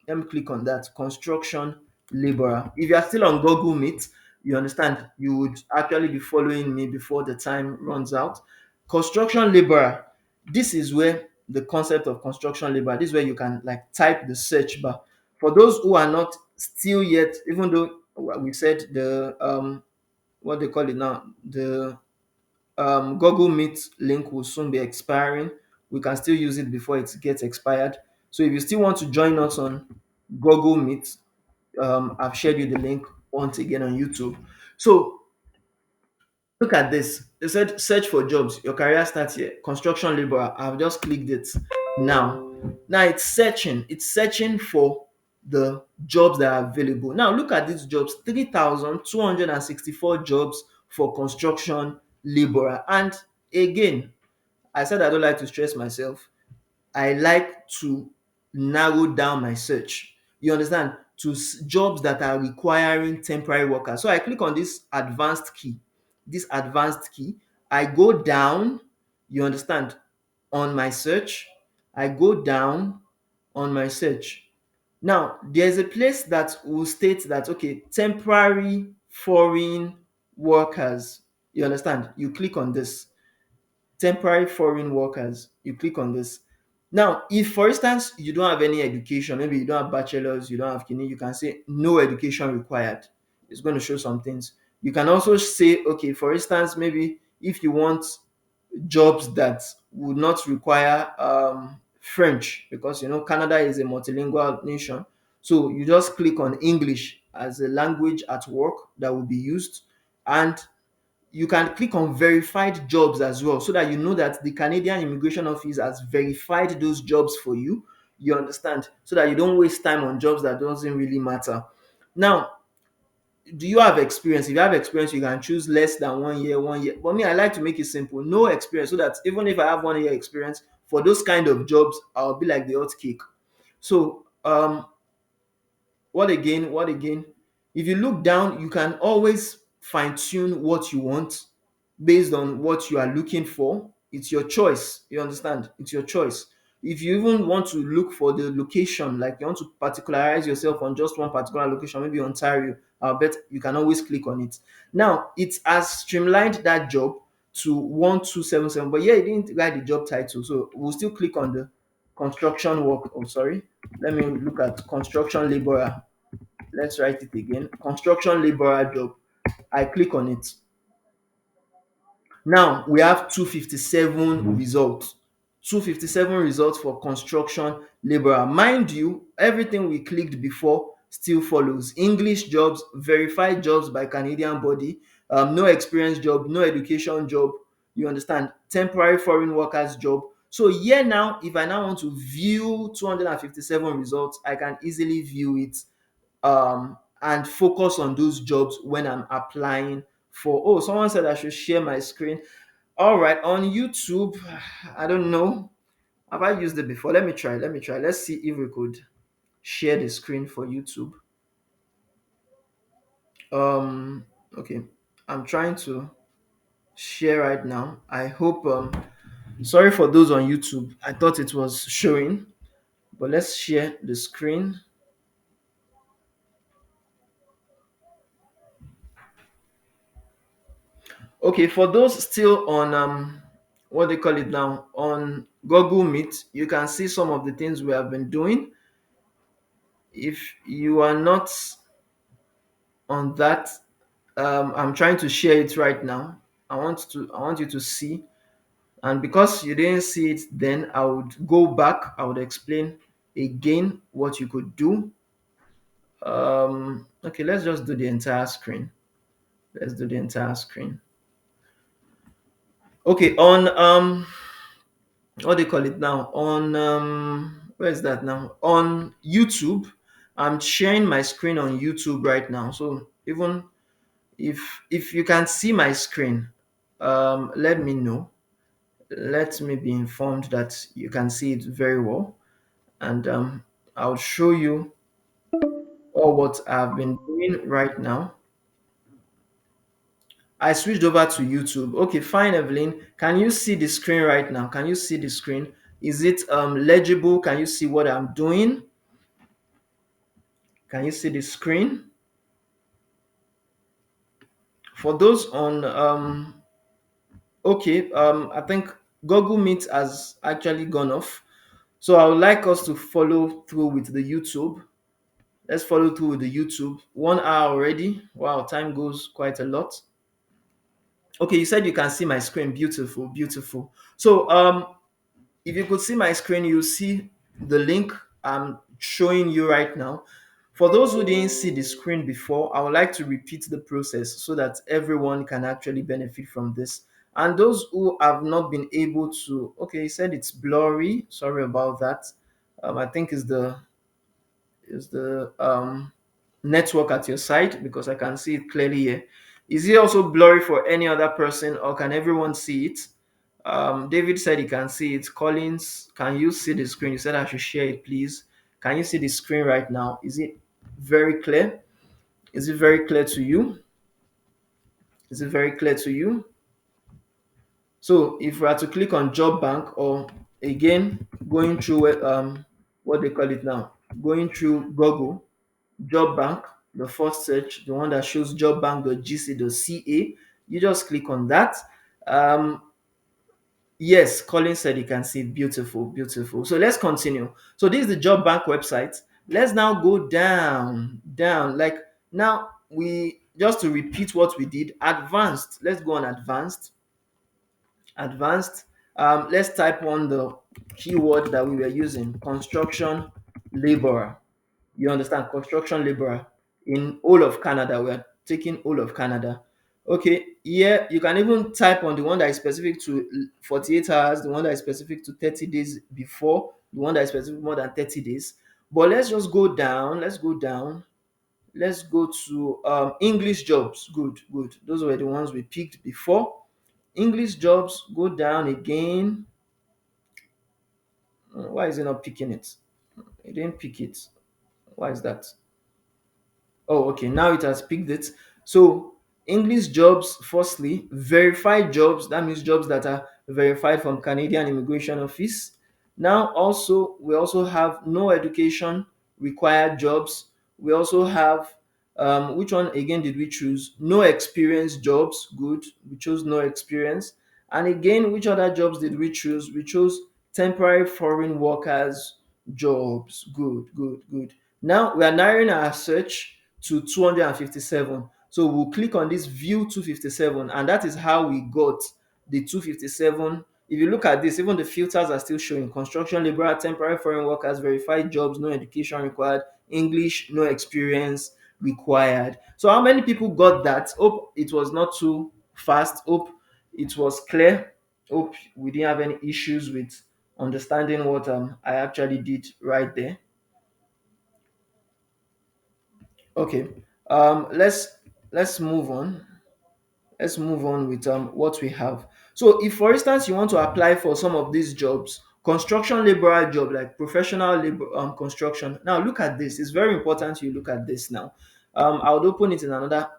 A: Let me click on that, construction laborer. If you are still on Google Meet, you understand, you would actually be following me before the time runs out. Construction laborer, this is where the concept of construction laborer, this is where you can like type the search bar. For those who are not still yet, even though we said the what they call it now, the Google Meet link will soon be expiring. We can still use it before it gets expired. So if you still want to join us on Google Meet, I've shared you the link once again on YouTube. So look at this. They said search for jobs. Your career starts here. Construction laborer. I've just clicked it now. Now it's searching. It's searching for the jobs that are available. Now look at these jobs. 3,264 jobs for construction laborer. And again, I said I don't like to stress myself. I like to narrow down my search. You understand? To jobs that are requiring temporary workers. So I click on this advanced key. This advanced key. I go down, you understand, on my search. I go down on my search. Now, there's a place that will state that, okay, temporary foreign workers. You understand? You click on this, temporary foreign workers. You click on this. Now, if for instance you don't have any education, maybe you don't have bachelor's, you don't have kidney, you can say no education required. It's going to show some things. You can also say, okay, for instance, maybe if you want jobs that would not require French, because you know Canada is a multilingual nation. So you just click on English as a language at work that will be used, and you can click on verified jobs as well, so that you know that the Canadian Immigration Office has verified those jobs for you. You understand? So that you don't waste time on jobs that doesn't really matter. Now, do you have experience? If you have experience, you can choose less than 1 year, 1 year. But me, I like to make it simple. No experience, so that even if I have 1 year experience for those kind of jobs, I'll be like the hot cake. So what again? What again? If you look down, you can always fine tune what you want based on what you are looking for. It's your choice. You understand? It's your choice. If you even want to look for the location, like you want to particularize yourself on just one particular location, maybe Ontario, I bet you can always click on it. Now, it has streamlined that job to 1277, but yeah, it didn't write the job title. So we'll still click on the construction work. Oh, sorry. Let me look at construction laborer. Let's write it again. Construction laborer job. I click on it. Now we have 257 results. 257 results for construction laborer. Mind you, everything we clicked before still follows. English jobs, verified jobs by Canadian body, no experience job, no education job. You understand? Temporary foreign workers job. So here now, if I now want to view 257 results, I can easily view it and focus on those jobs when I'm applying for. Oh, someone said I should share my screen. All right, on YouTube, I don't know. Have I used it before? Let me try. Let me try. Let's see if we could share the screen for YouTube. Um, okay. I'm trying to share right now. I hope sorry for those on YouTube. I thought it was showing, but let's share the screen. Okay, for those still on what they call it now on Google Meet, you can see some of the things we have been doing. If you are not on that, I'm trying to share it right now. I want you to see, and because you didn't see it, then I would go back. I would explain again what you could do. Okay, let's just do the entire screen. Let's do the entire screen. Okay, on what do you call it now, on where is that now, on YouTube. I'm sharing my screen on YouTube right now, so even if you can see my screen, let me know. Let me be informed that you can see it very well, and I'll show you all what I've been doing right now. I switched over to YouTube. Okay, fine, Evelyn. Can you see the screen right now? Can you see the screen? Is it legible? Can you see what I'm doing? Can you see the screen? For those on okay, I think Google Meet has actually gone off. So I would like us to follow through with the YouTube. Let's follow through with the YouTube. 1 hour already. Wow, time goes quite a lot. Okay, you said you can see my screen. Beautiful, beautiful. So if you could see my screen, you see the link I'm showing you right now. For those who didn't see the screen before, I would like to repeat the process so that everyone can actually benefit from this. And those who have not been able to, okay, you said it's blurry. Sorry about that. I think is the network at your side, because I can see it clearly here. Is it also blurry for any other person, or can everyone see it? David said he can see it. Collins, can you see the screen? You said I should share it, please. Can you see the screen right now? Is it very clear? Is it very clear to you? Is it very clear to you? So if we are to click on job bank, or again going through what they call it now, going through Google, job bank, the first search, the one that shows jobbank.gc.ca, you just click on that. Um, yes, Colin said you can see it. Beautiful, beautiful. So let's continue. So this is the job bank website. Let's now go down, down. Like now, we just to repeat what we did. Advanced. Let's go on advanced. Advanced. Let's type on the keyword that we were using: construction laborer. You understand? Construction laborer in all of Canada. We're taking all of Canada. Okay, here you can even type on the one that is specific to 48 hours, the one that is specific to 30 days before, the one that is specific more than 30 days. But let's just go down. Let's go down. Let's go to English jobs. Good, good. Those were the ones we picked before. English jobs, go down again. Why is it not picking it? It didn't pick it. Why is that? Oh, okay. Now it has picked it. So English jobs, firstly, verified jobs. That means jobs that are verified from Canadian Immigration Office. Now, also, we also have no education required jobs. We also have which one again did we choose? No experience jobs. Good. We chose no experience. And again, which other jobs did we choose? We chose temporary foreign workers jobs. Good, good, good. Now we are narrowing our search to 257. So we'll click on this view 257, and that is how we got the 257. If you look at this, even the filters are still showing construction laborer, temporary foreign workers, verified jobs, no education required, English, no experience required. So how many people got that? Hope it was not too fast. Hope it was clear. Hope we didn't have any issues with understanding what I actually did right there. Okay. Let's move on. Let's move on with what we have. So if for instance you want to apply for some of these jobs, construction laborer job like professional labor construction. Now look at this. It's very important you look at this now. I would open it in another.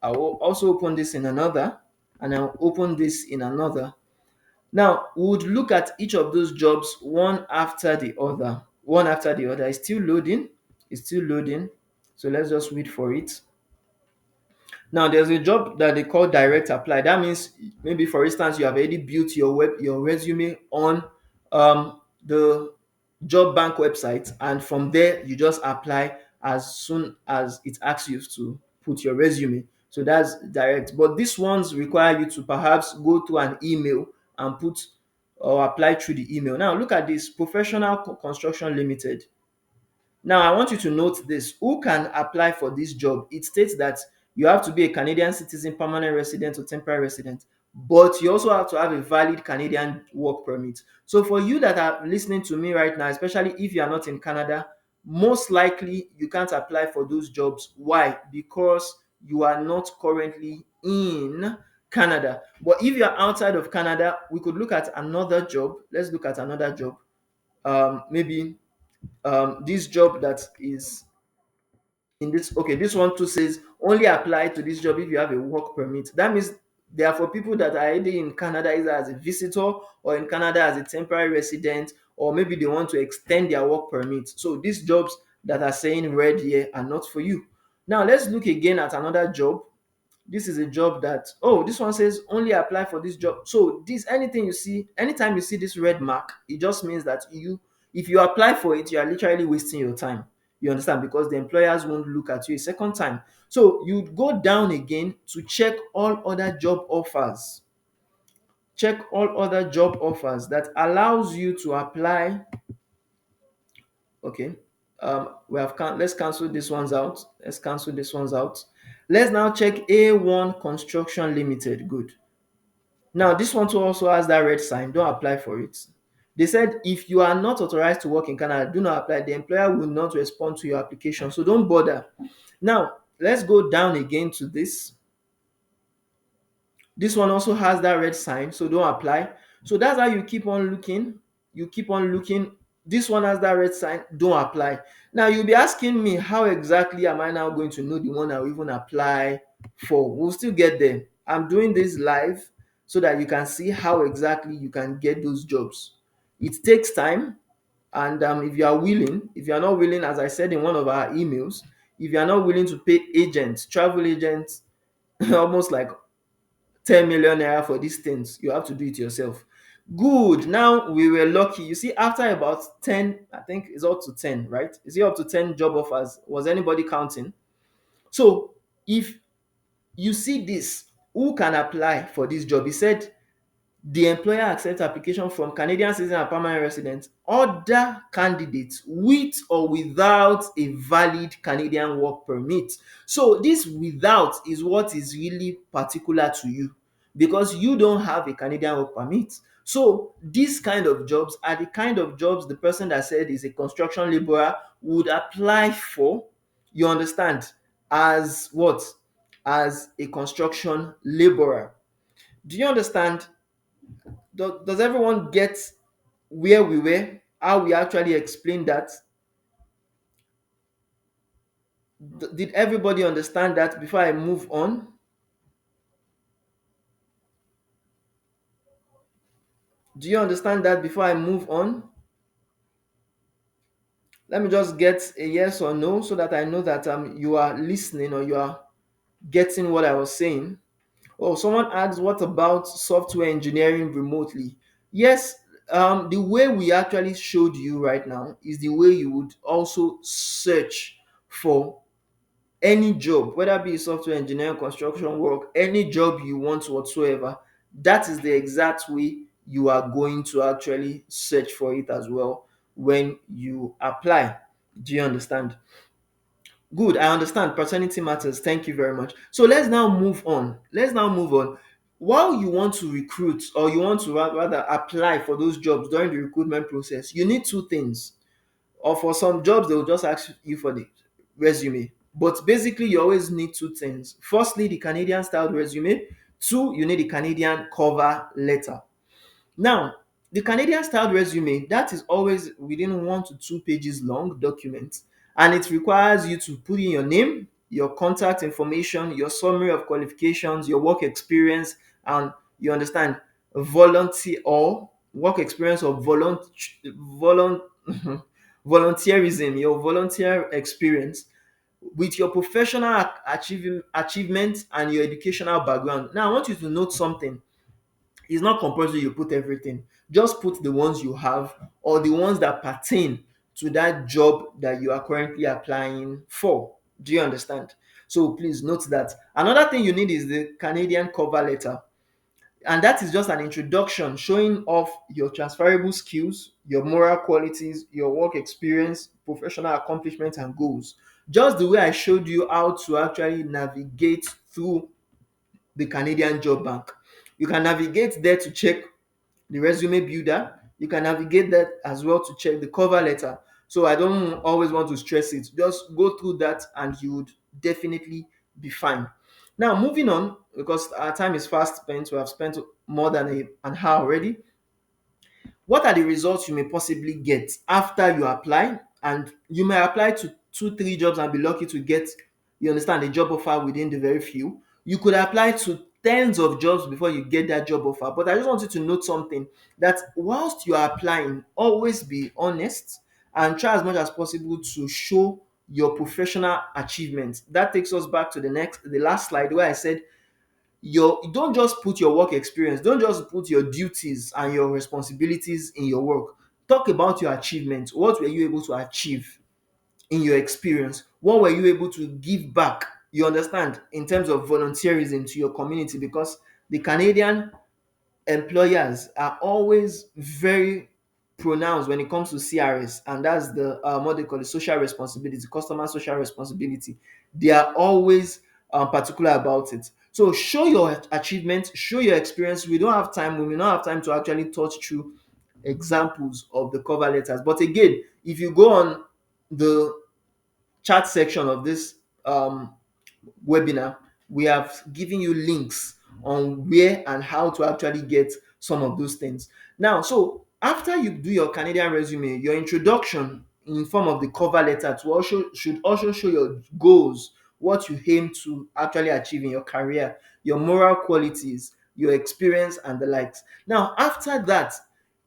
A: I will also open this in another, and I'll open this in another. Now, we would look at each of those jobs one after the other. One after the other. It's still loading. It's still loading. So let's just wait for it. Now, there's a job that they call direct apply. That means maybe, for instance, you have already built your resume on the job bank website, and from there you just apply as soon as it asks you to put your resume. So that's direct. But these ones require you to perhaps go to an email and put or apply through the email. Now, look at this professional construction limited. Now, I want you to note this. Who can apply for this job? It states that you have to be a Canadian citizen, permanent resident, or temporary resident, but you also have to have a valid Canadian work permit. So, for you that are listening to me right now, especially if you are not in Canada, most likely you can't apply for those jobs. Why? Because you are not currently in Canada. But if you are outside of Canada, we could look at another job. Let's look at another job. Maybe this job that is in this, okay, this one too says only apply to this job if you have a work permit. That means they are for people that are either in Canada either as a visitor or in Canada as a temporary resident, or maybe they want to extend their work permit. So these jobs that are saying red here are not for you. Now let's look again at another job. This is a job that, oh, this one says only apply for this job. So this, anything you see, anytime you see this red mark, it just means that you, if you apply for it, you are literally wasting your time. You understand? Because the employers won't look at you a second time. So you go down again to check all other job offers. Check all other job offers that allows you to apply. Okay. Let's cancel this ones out. Let's cancel this ones out. Let's now check A1 Construction Limited. Good. Now, this one too also has that red sign. Don't apply for it. They said if you are not authorized to work in Canada, do not apply. The employer will not respond to your application. So don't bother. Now, let's go down again to this. This one also has that red sign, so don't apply. So that's how you keep on looking. You keep on looking. This one has that red sign, don't apply. Now you'll be asking me, how exactly am I now going to know the one I will even apply for? We'll still get there. I'm doing this live so that you can see how exactly you can get those jobs. It takes time, and if you are willing, if you are not willing, as I said in one of our emails, if you are not willing to pay agents, travel agents, almost like 10 million naira for these things, you have to do it yourself. Good. Now we were lucky. You see, after about 10, I think it's up to 10, right? Is it up to 10 job offers? Was anybody counting? So if you see this, who can apply for this job? He said the employer accepts application from Canadian citizens and permanent residents, other candidates with or without a valid Canadian work permit. So this without is what is really particular to you, because you don't have a Canadian work permit. So these kind of jobs are the kind of jobs the person that said is a construction laborer would apply for, you understand, as what? As a construction laborer. Do you understand? Does everyone get where we were? How we actually explained that? Did everybody understand that before I move on? Do you understand that before I move on? Let me just get a yes or no so that I know that you are listening or you are getting what I was saying. Oh, someone asks, what about software engineering remotely? Yes, the way we actually showed you right now is the way you would also search for any job, whether be software engineering, construction work, any job you want whatsoever. That is the exact way you are going to actually search for it as well when you apply. Do you understand? Good, I understand. Paternity matters. Thank you very much. So let's now move on. While you want to recruit, or you want to rather apply for those jobs during the recruitment process, you need two things. Or for some jobs, they'll just ask you for the resume. But basically, you always need two things. Firstly, the Canadian styled resume. Two, you need the Canadian cover letter. Now, the Canadian styled resume, that is always within 1 to 2 pages long document, and it requires you to put in your name, your contact information, your summary of qualifications, your work experience, and you understand, volunteer or work experience or volunt volunteerism, your volunteer experience with your professional achievement and your educational background. Now, I want you to note something. It's not compulsory you put everything. Just put the ones you have or the ones that pertain to that job that you are currently applying for. Do you understand? So please note that. Another thing you need is the Canadian cover letter. And that is just an introduction showing off your transferable skills, your moral qualities, your work experience, professional accomplishments, and goals. Just the way I showed you how to actually navigate through the Canadian Job Bank. You can navigate there to check the resume builder. You can navigate that as well to check the cover letter. So I don't always want to stress it. Just go through that and you would definitely be fine. Now, moving on, because our time is fast spent, we have spent more than an hour already. What are the results you may possibly get after you apply? And you may apply to 2, 3 jobs and be lucky to get, you understand, a job offer within the very few. You could apply to tens of jobs before you get that job offer. But I just want you to note something, that whilst you are applying, always be honest and try as much as possible to show your professional achievements. That takes us back to the last slide where I said you don't just put your work experience, don't just put your duties and your responsibilities in your work. Talk about your achievements. What were you able to achieve in your experience? What were you able to give back, you understand, in terms of volunteerism to your community? Because the Canadian employers are always very pronounced when it comes to CRS, and that's the what they call the social responsibility, customer social responsibility. They are always particular about it. So show your achievements, show your experience. We don't have time. We may not have time to actually touch through examples of the cover letters. But again, if you go on the chat section of this webinar, we have given you links on where and how to actually get some of those things. Now, so after you do your Canadian resume, your introduction in form of the cover letter to also should also show your goals, what you aim to actually achieve in your career, your moral qualities, your experience, and the likes. Now, after that,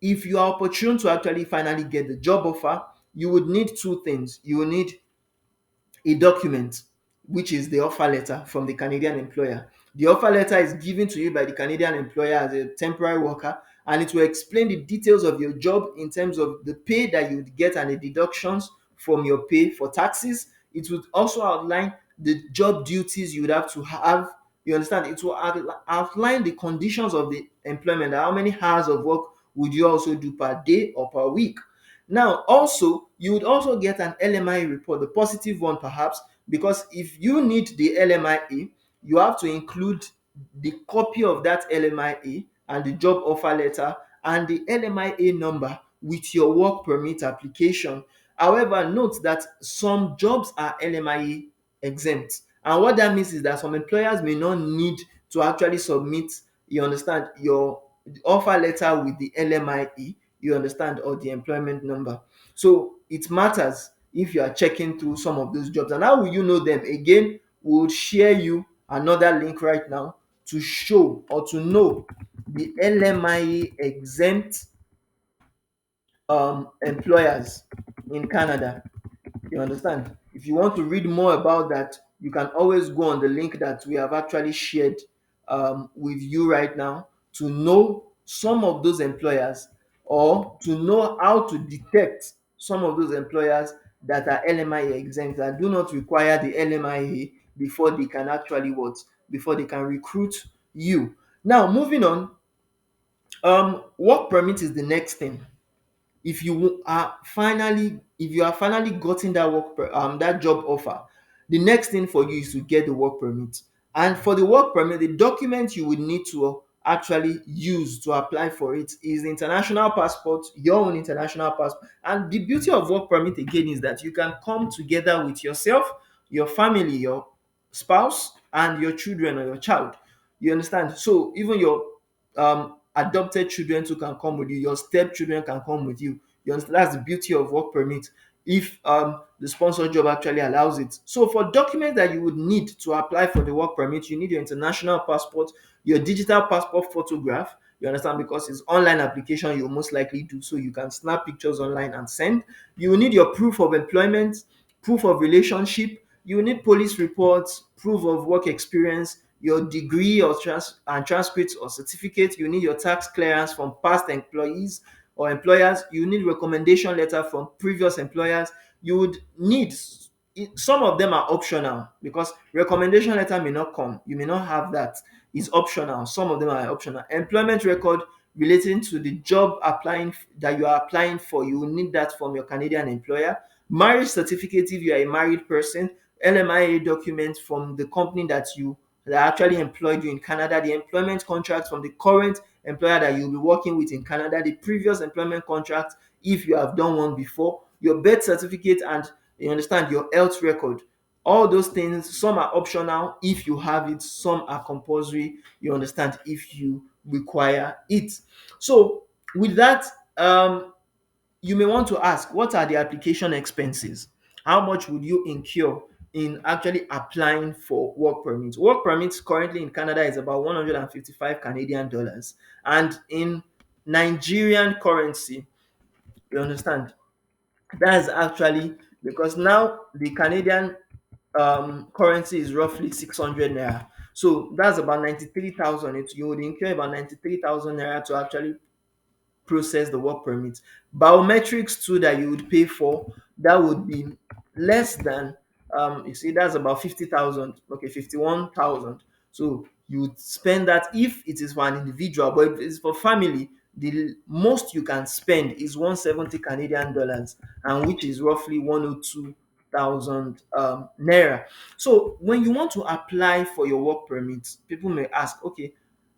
A: if you are opportune to actually finally get the job offer, you would need two things. You will need a document, which is the offer letter from the Canadian employer. The offer letter is given to you by the Canadian employer as a temporary worker, and it will explain the details of your job in terms of the pay that you would get and the deductions from your pay for taxes. It would also outline the job duties you would have to have You understand? It will outline the conditions of the employment. How many hours of work would you also do per day or per week? Now, also, you would also get an LMIA report, the positive one perhaps, because if you need the LMIA, you have to include the copy of that LMIA and the job offer letter and the LMIA number with your work permit application. However, note that some jobs are LMIA exempt. And what that means is that some employers may not need to actually submit, you understand, your offer letter with the LMIE, you understand, or the employment number. So it matters if you are checking through some of those jobs. And how will you know them? Again, we'll share you another link right now to show or to know the LMIE exempt employers in Canada. You understand? If you want to read more about that, you can always go on the link that we have actually shared with you right now to know some of those employers or to know how to detect some of those employers that are LMIA exempt and do not require the LMIA before they can actually what? Before they can recruit you. Now, moving on, work permit is the next thing. If you are finally gotten that that job offer, the next thing for you is to get the work permit. And for the work permit, the document you would need to actually use to apply for it is the international passport, your own international passport. And the beauty of work permit again is that you can come together with yourself, your family, your spouse, and your children or your child. You understand? So even your adopted children too can come with you, your stepchildren can come with you. You understand? That's the beauty of work permit if the sponsor job actually allows it. So for documents that you would need to apply for the work permit, you need your international passport, your digital passport photograph. You understand? Because it's online application, you most likely do so. You can snap pictures online and send. You will need your proof of employment, proof of relationship. You will need police reports, proof of work experience, your degree or transcript or certificate. You need your tax clearance from past employees or employers. You need recommendation letter from previous employers. You would need some of them are optional because recommendation letter may not come. You may not have that. It's optional. Some of them are optional. Employment record relating to the job that you are applying for, you will need that from your Canadian employer. Marriage certificate if you are a married person. LMIA document from the company that actually employed you in Canada, the employment contract from the current employer that you'll be working with in Canada, the previous employment contract if you have done one before, your birth certificate, and you understand your health record. All those things, some are optional if you have it, some are compulsory, you understand, if you require it. So with that, you may want to ask, what are the application expenses? How much would you incur in actually applying for work permits? Work permits currently in Canada is about 155 Canadian dollars. And in Nigerian currency, you understand, that's actually because now the Canadian currency is roughly 600 naira. So that's about 93,000. You would incur about 93,000 naira to actually process the work permit. Biometrics too that you would pay for, that would be less than you see that's about 50,000, okay, 51,000. So you would spend that if it is for an individual, but if it's for family, the most you can spend is 170 Canadian dollars, and which is roughly 102,000 naira. So when you want to apply for your work permit, people may ask, okay,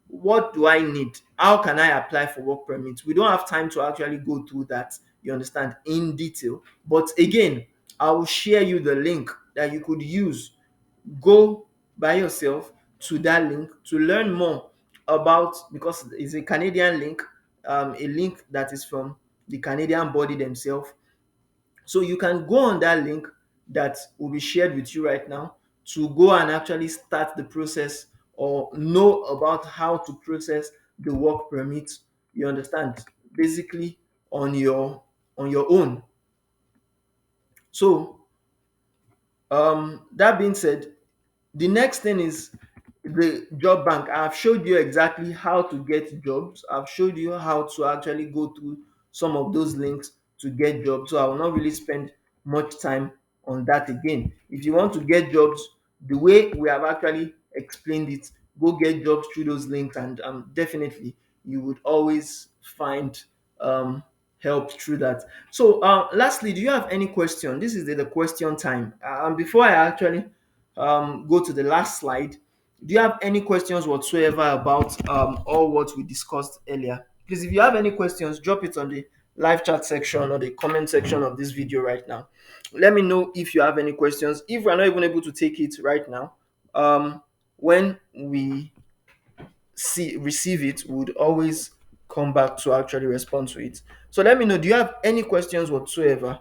A: what do I need? How can I apply for work permit? We don't have time to actually go through that, you understand, in detail. But again, I will share you the link that you could use. Go by yourself to that link to learn more about, because it's a Canadian link, a link that is from the Canadian body themselves. So you can go on that link that will be shared with you right now to go and actually start the process or know about how to process the work permit. You understand? Basically on your own. So that being said, the next thing is the job bank. I've showed you exactly how to get jobs. I've showed you how to actually go through some of those links to get jobs. So I will not really spend much time on that again. If you want to get jobs, the way we have actually explained it. Go get jobs through those links, and definitely you would always find um, help through that. So, lastly, do you have any question? This is the question time. Before I actually go to the last slide, do you have any questions whatsoever about all what we discussed earlier? Please, if you have any questions, drop it on the live chat section or the comment section of this video right now. Let me know if you have any questions. If we're not even able to take it right now, when we receive it, we would always come back to actually respond to it. So let me know, do you have any questions whatsoever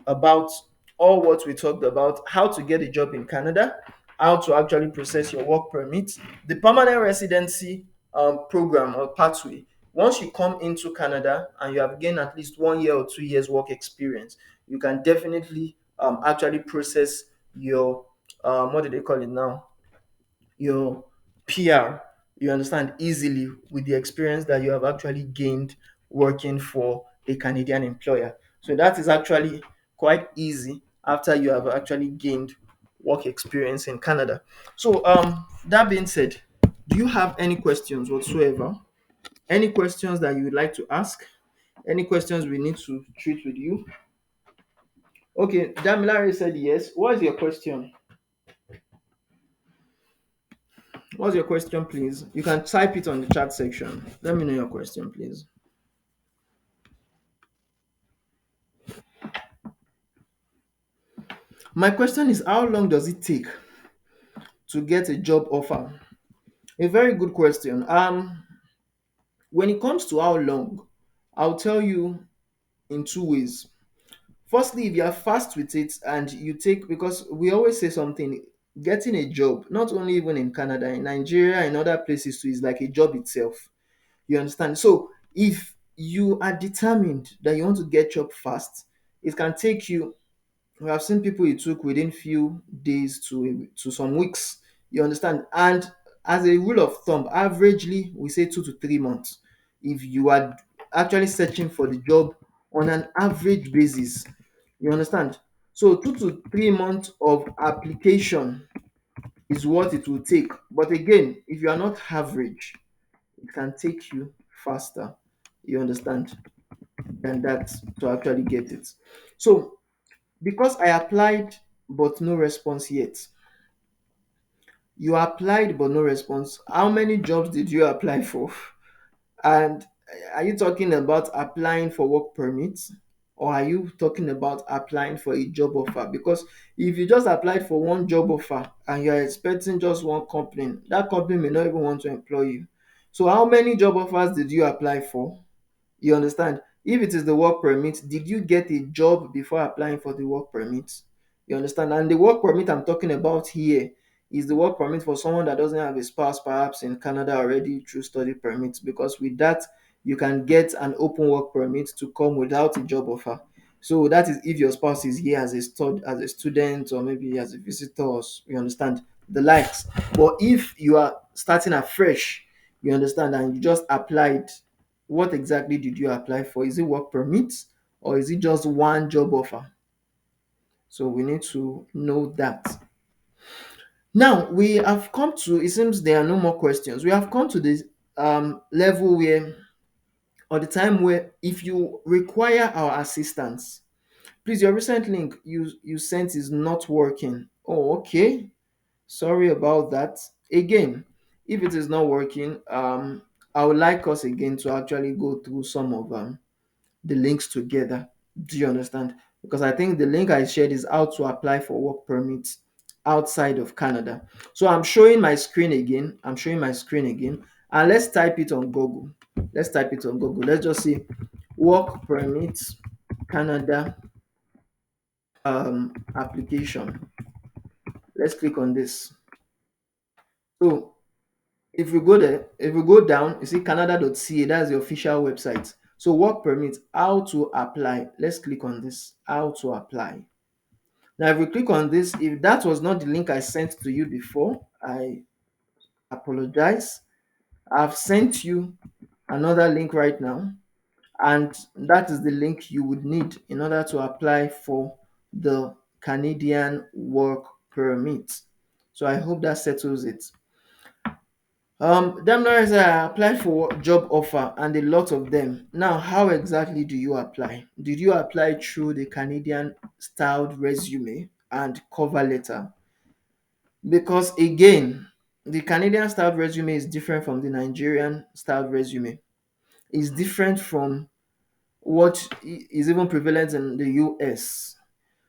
A: about all what we talked about: how to get a job in Canada, how to actually process your work permit, the permanent residency program or pathway. Once you come into Canada and you have gained at least 1 year or 2 years work experience, you can definitely actually process your what do they call it now? Your PR, you understand, easily with the experience that you have actually gained working for a Canadian employer. So that is actually quite easy after you have actually gained work experience in Canada. So that being said, do you have any questions whatsoever? Any questions that you would like to ask? Any questions we need to treat with you? Okay, Damilare said yes. What is your question? What's your question, please? You can type it on the chat section. Let me know your question, please. My question is, how long does it take to get a job offer? A very good question. When it comes to how long, I'll tell you in two ways. Firstly, if you are fast with it and you take, because we always say something, getting a job, not only even in Canada, in Nigeria, in other places too, is like a job itself. You understand? So if you are determined that you want to get job fast, it can take you, we have seen people it took within few days to some weeks. You understand? And as a rule of thumb, averagely we say 2 to 3 months. If you are actually searching for the job on an average basis, you understand? So 2 to 3 months of application is what it will take. But again, if you are not average, it can take you faster. You understand? Than that to actually get it. So because I applied but no response yet. You applied but no response. How many jobs did you apply for? And are you talking about applying for work permits, or are you talking about applying for a job offer? Because if you just applied for one job offer and you are expecting just one company, that company may not even want to employ you. So how many job offers did you apply for? You understand? If it is the work permit, did you get a job before applying for the work permit? You understand? And the work permit I'm talking about here is the work permit for someone that doesn't have a spouse, perhaps in Canada already through study permits, because with that, you can get an open work permit to come without a job offer. So that is if your spouse is here as as a student, or maybe as a visitor, you understand the likes. But if you are starting afresh, you understand, and you just applied, what exactly did you apply for? Is it work permits, or is it just one job offer? So we need to know that. Now we have come to, it seems there are no more questions. We have come to this level where, or the time where, if you require our assistance, please, your recent link you sent is not working. Oh, okay. Sorry about that. Again, if it is not working, I would like us again to actually go through some of the links together. Do you understand? Because I think the link I shared is how to apply for work permits outside of Canada. So I'm showing my screen again. I'm showing my screen again. And let's type it on Google. Let's type it on Google. Let's just say work permits Canada application. Let's click on this. So if we go there, if we go down, you see canada.ca, that's the official website. So work permit, how to apply. Let's click on this, how to apply. Now, if we click on this, if that was not the link I sent to you before, I apologize. I've sent you another link right now, and that is the link you would need in order to apply for the Canadian work permit. So I hope that settles it. Daimler said I applied for job offer and a lot of them. Now, how exactly do you apply? Did you apply through the Canadian styled resume and cover letter? Because again, the Canadian styled resume is different from the Nigerian styled resume. It's different from what is even prevalent in the US.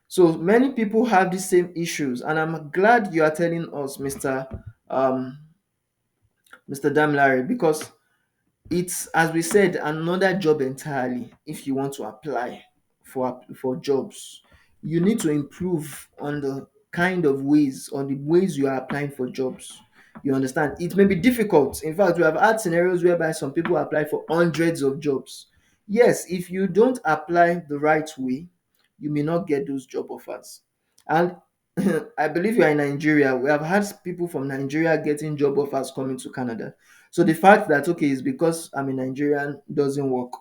A: So many people have the same issues, and I'm glad you are telling us, Mr. Damlari, because it's, as we said, another job entirely. If you want to apply for jobs, you need to improve on the kind of ways, on the ways you are applying for jobs. You understand, it may be difficult. In fact, we have had scenarios whereby some people apply for hundreds of jobs. Yes, if you don't apply the right way, you may not get those job offers. And I believe you are in Nigeria. We have had people from Nigeria getting job offers coming to Canada. So the fact that okay is because I'm a Nigerian doesn't work.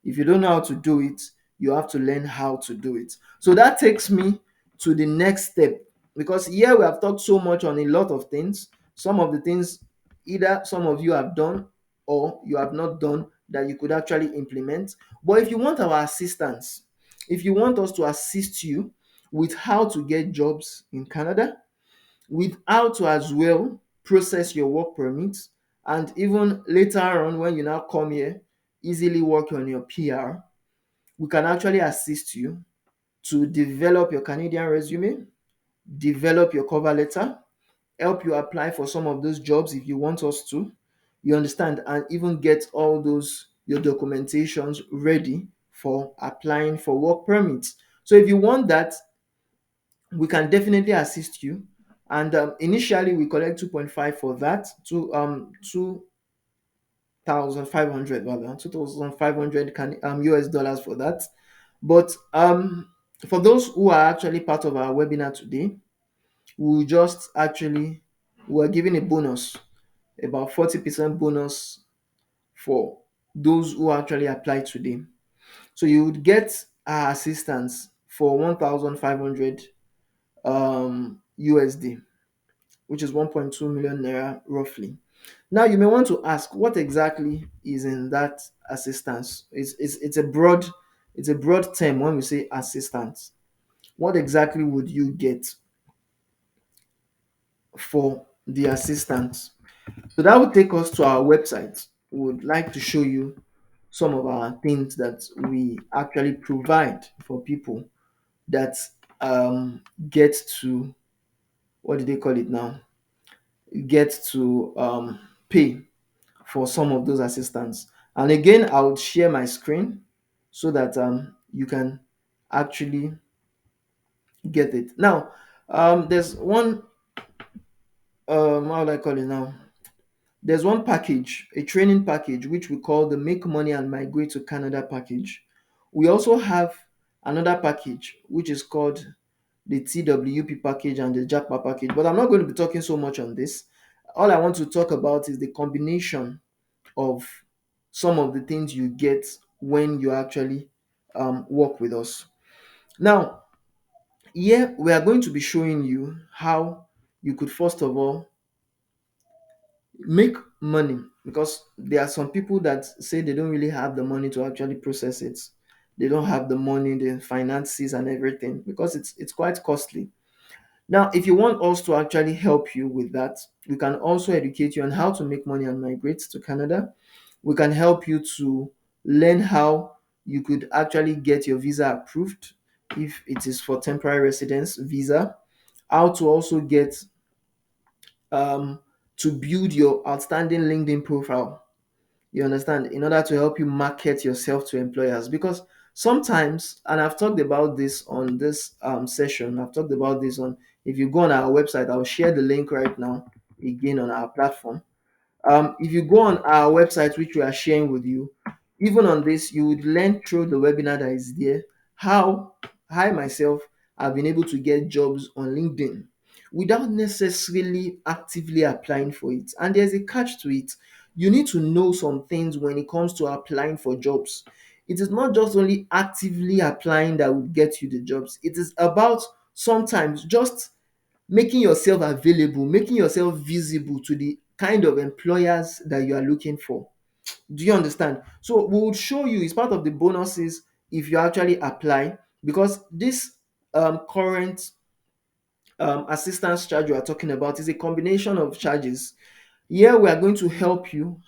A: If you don't know how to do it, you have to learn how to do it. So that takes me to the next step, because here we have talked so much on a lot of things. Some of the things either some of you have done or you have not done that you could actually implement. But if you want our assistance, if you want us to assist you with how to get jobs in Canada, with how to as well process your work permits, and even later on when you now come here, easily work on your PR, we can actually assist you to develop your Canadian resume, develop your cover letter, help you apply for some of those jobs if you want us to. You understand, and even get all those your documentations ready for applying for work permits. So if you want that, we can definitely assist you. And initially, we collect 2.5 for that, 2,500 rather, 2,500 US dollars for that. But for those who are actually part of our webinar today, we just actually we're giving a bonus, about 40% bonus for those who actually apply today. So you would get our assistance for 1,500 USD, which is 1.2 million naira roughly. Now you may want to ask, what exactly is in that assistance? It's a broad term when we say assistance. What exactly would you get for the assistance? So that would take us to our website. We would like to show you some of our things that we actually provide for people that get to, what do they call it now? Get to pay for some of those assistants. And again, I'll share my screen so that you can actually get it. Now, there's one, how do I call it now? There's one package, a training package, which we call the Make Money and Migrate to Canada package. We also have another package, which is called the TWP package and the Jackpot package. But I'm not going to be talking so much on this. All I want to talk about is the combination of some of the things you get when you actually work with us. Now, here we are going to be showing you how you could first of all make money, because there are some people that say they don't really have the money to actually process it. They don't have the money, the finances and everything, because it's quite costly. Now, if you want us to actually help you with that, we can also educate you on how to make money and migrate to Canada. We can help you to learn how you could actually get your visa approved if it is for temporary residence visa, how to also get um, to build your outstanding LinkedIn profile, you understand, in order to help you market yourself to employers. Because sometimes, and I've talked about this on this session, I've talked about this on, if you go on our website, I'll share the link right now again on our platform. If you go on our website, which we are sharing with you, even on this, you would learn through the webinar that is there how I myself have been able to get jobs on LinkedIn without necessarily actively applying for it. And there's a catch to it. You need to know some things when it comes to applying for jobs. It is not just only actively applying that will get you the jobs, it is about sometimes just making yourself available, making yourself visible to the kind of employers that you are looking for. Do you understand? So we will show you, it's part of the bonuses if you actually apply, because this current assistance charge you are talking about is a combination of charges. Here we are going to help you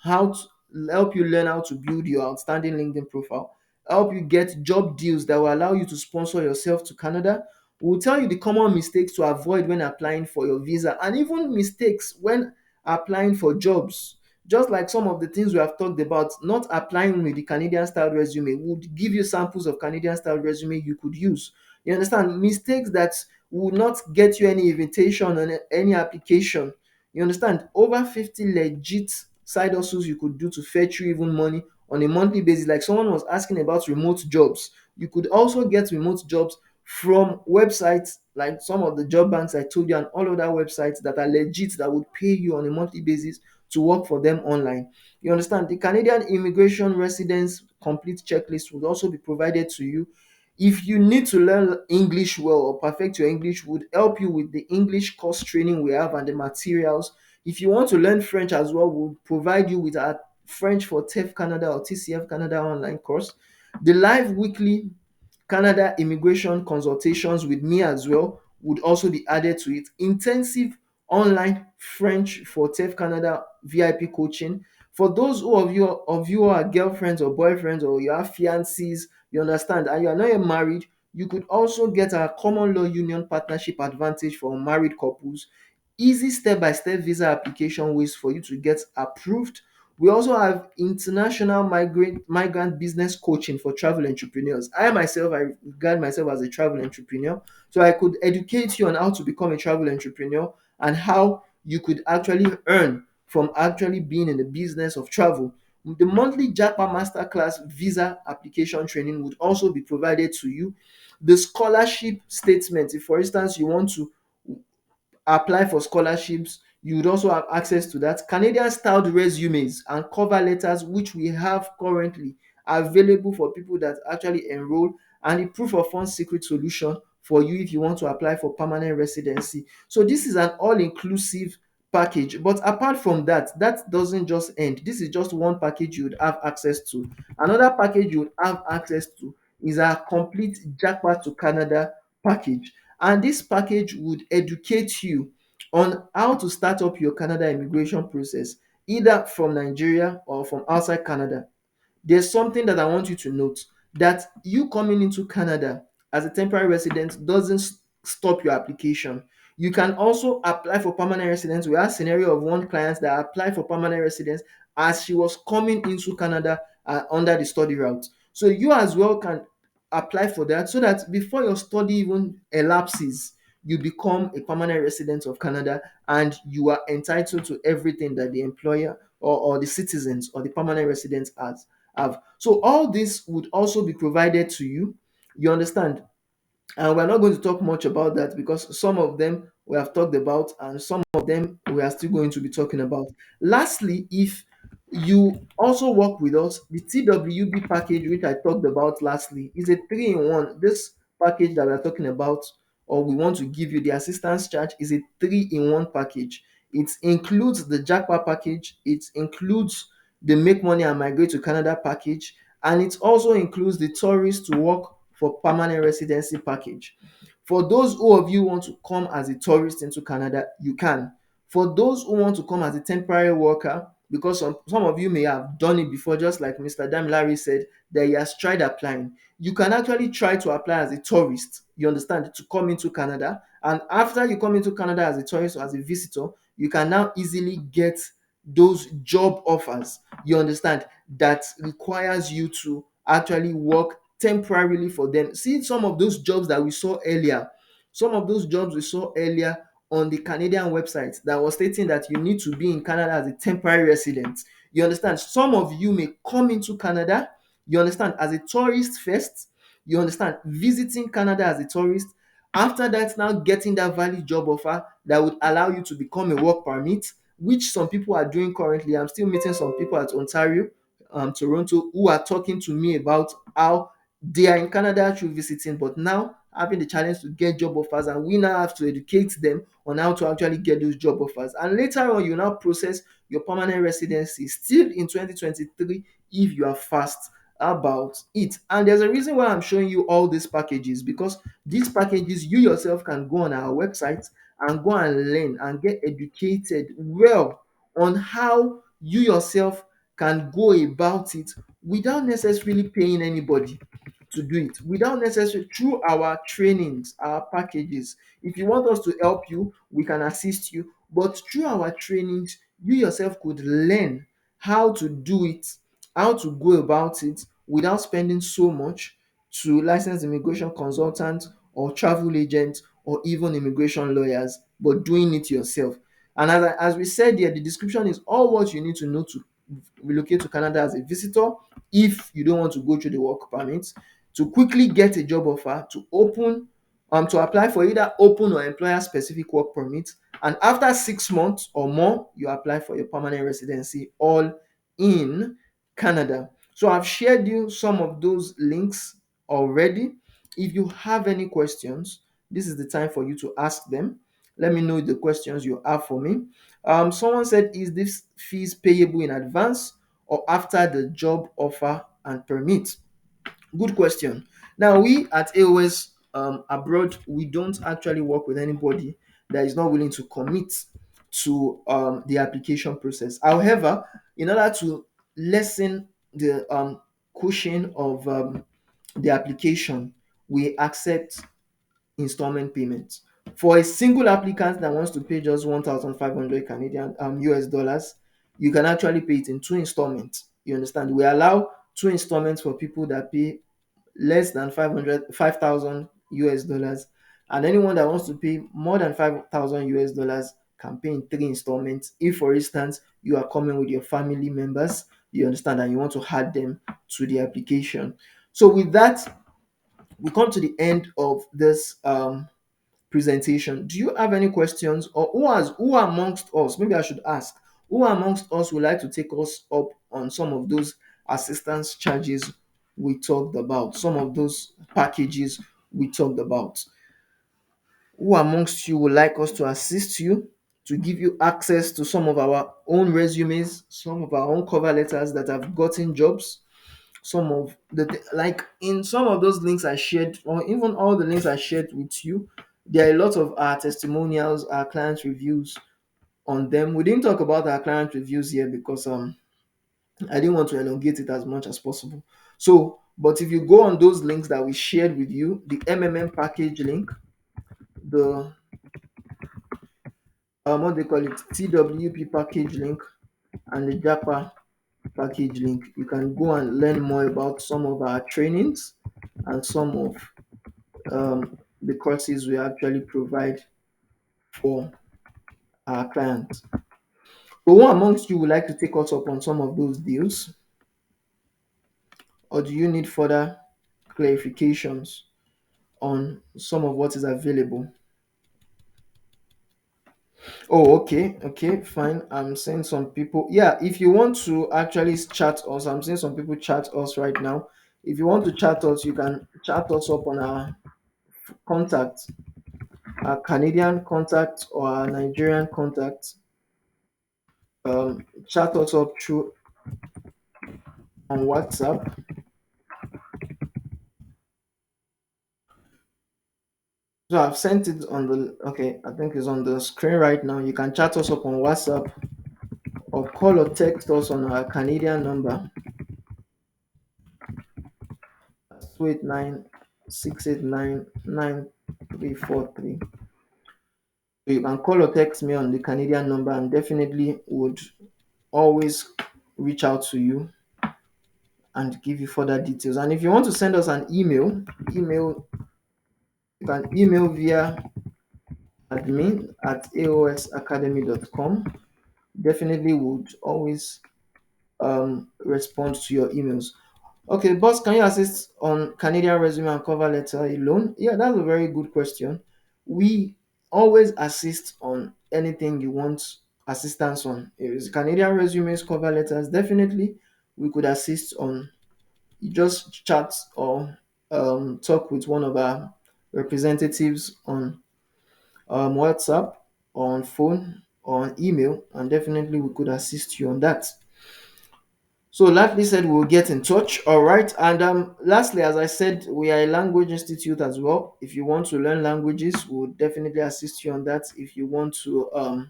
A: learn how to build your outstanding LinkedIn profile, help you get job deals that will allow you to sponsor yourself to Canada. We'll tell you the common mistakes to avoid when applying for your visa, and even mistakes when applying for jobs. Just like some of the things we have talked about, not applying with the Canadian style resume would give you samples of Canadian style resume you could use. You understand? Mistakes that will not get you any invitation on any application. You understand? Over 50 legit side hustles you could do to fetch you even money on a monthly basis. Like someone was asking about remote jobs. You could also get remote jobs from websites like some of the job banks I told you and all other websites that are legit that would pay you on a monthly basis to work for them online. You understand? The Canadian immigration residence complete checklist would also be provided to you. If you need to learn English well or perfect your English, would help you with the English course training we have and the materials. If you want to learn French as well, we'll provide you with our French for TEF Canada or TCF Canada online course. The live weekly Canada immigration consultations with me as well would also be added to it. Intensive online French for TEF Canada VIP coaching. For those who are girlfriends or boyfriends or you have fiancés, you understand, and you are not yet married, you could also get our common law union partnership advantage for married couples. Easy step-by-step visa application ways for you to get approved. We also have international migrant business coaching for travel entrepreneurs. I regard myself as a travel entrepreneur, so I could educate you on how to become a travel entrepreneur and how you could actually earn from actually being in the business of travel. The monthly Japa Masterclass visa application training would also be provided to you. The scholarship statement, if for instance you want to apply for scholarships, you would also have access to that. Canadian styled resumes and cover letters, which we have currently available for people that actually enroll, and the proof of funds secret solution for you if you want to apply for permanent residency. So this is an all-inclusive package. But apart from that, that doesn't just end. This is just one package you would have access to. Another package you would have access to is our complete Jackpot to Canada package. And this package would educate you on how to start up your Canada immigration process, either from Nigeria or from outside Canada. There's something that I want you to note, that you coming into Canada as a temporary resident doesn't stop your application. You can also apply for permanent residence. We have a scenario of one client that applied for permanent residence as she was coming into Canada under the study route. So you as well can apply for that so that before your study even elapses, you become a permanent resident of Canada and you are entitled to everything that the employer or the citizens or the permanent residents have. So all this would also be provided to you. You understand? And we're not going to talk much about that because some of them we have talked about and some of them we are still going to be talking about. Lastly, if you also work with us, the TWB package, which I talked about lastly, is a three in one. This package that we're talking about, or we want to give you, the assistance charge, is a three in one package. It includes the Jackpot package, it includes the Make Money and Migrate to Canada package, and it also includes the Tourist to Work for Permanent Residency package. For those who of you want to come as a tourist into Canada, you can. For those who want to come as a temporary worker, because some of you may have done it before, just like Mr. Damilari said, that he has tried applying. You can actually try to apply as a tourist, you understand, to come into Canada. And after you come into Canada as a tourist or as a visitor, you can now easily get those job offers, you understand, that requires you to actually work temporarily for them. See some of those jobs that we saw earlier, some of those jobs we saw earlier on the Canadian website that was stating that you need to be in Canada as a temporary resident. You understand? Some of you may come into Canada, you understand, as a tourist first, you understand, visiting Canada as a tourist. After that, now getting that valid job offer that would allow you to become a work permit, which some people are doing currently. I'm still meeting some people at Ontario, Toronto, who are talking to me about how they are in Canada through visiting, but now having the challenge to get job offers, and we now have to educate them on how to actually get those job offers. And later on, you now process your permanent residency still in 2023 if you are fast about it. And there's a reason why I'm showing you all these packages, because these packages you yourself can go on our website and go and learn and get educated well on how you yourself can go about it without necessarily paying anybody to do it, without necessarily through our trainings, our packages. If you want us to help you, we can assist you, but through our trainings, you yourself could learn how to do it, how to go about it without spending so much to licensed immigration consultants or travel agents or even immigration lawyers, but doing it yourself. And as we said here, the description is all what you need to know to relocate to Canada as a visitor if you don't want to go through the work permit, to quickly get a job offer, to apply for either open or employer specific work permit, and after 6 months or more, you apply for your permanent residency, all in Canada. So I've shared you some of those links already. If you have any questions, this is the time for you to ask them. Let me know the questions you have for me. Someone said, is this fees payable in advance or after the job offer and permit? Good question. Now, we at AOS abroad, we don't actually work with anybody that is not willing to commit to the application process. However, in order to lessen the cushion of the application, we accept installment payments. For a single applicant that wants to pay just 1,500 Canadian US dollars, you can actually pay it in two installments. You understand? We allow two installments for people that pay less than 5,000 US dollars, and anyone that wants to pay more than 5,000 US dollars can pay in three installments. If, for instance, you are coming with your family members, you understand, and you want to add them to the application. So, with that, we come to the end of this presentation. Do you have any questions, or who amongst us, maybe I should ask, who amongst us would like to take us up on some of those assistance charges we talked about, some of those packages we talked about? Who amongst you would like us to assist you, to give you access to some of our own resumes, some of our own cover letters that have gotten jobs, some of like in some of those links I shared, or even all the links I shared with you, there are a lot of our testimonials, our client reviews on them. We didn't talk about our client reviews here because I didn't want to elongate it as much as possible. So, but if you go on those links that we shared with you, the MMM package link, the what they call it, TWP package link, and the JAPA package link, you can go and learn more about some of our trainings and some of the courses we actually provide for our clients. So, who amongst you would like to take us up on some of those deals, or do you need further clarifications on some of what is available? Oh, okay, fine. I'm seeing some people. Yeah, if you want to actually chat us, I'm seeing some people chat us right now. If you want to chat us, you can chat us up on our contact, our Canadian contact or our Nigerian contact. Chat us up through on WhatsApp. So I've sent it on the, okay, I think it's on the screen right now. You can chat us up on WhatsApp or call or text us on our Canadian number, 289 689 9343. So you can call or text me on the Canadian number, and definitely would always reach out to you and give you further details. And if you want to send us an email, you can email via admin@aosacademy.com. Definitely would always respond to your emails. Okay, boss, can you assist on Canadian resume and cover letter alone? Yeah, that's a very good question. We always assist on anything you want assistance on. If it's Canadian resumes, cover letters, definitely we could assist on. You just chat or talk with one of our representatives on WhatsApp, on phone, on email, and definitely we could assist you on that. So, like we said, we'll get in touch. All right. And lastly, as I said, we are a language institute as well. If you want to learn languages, we'll definitely assist you on that. If you want to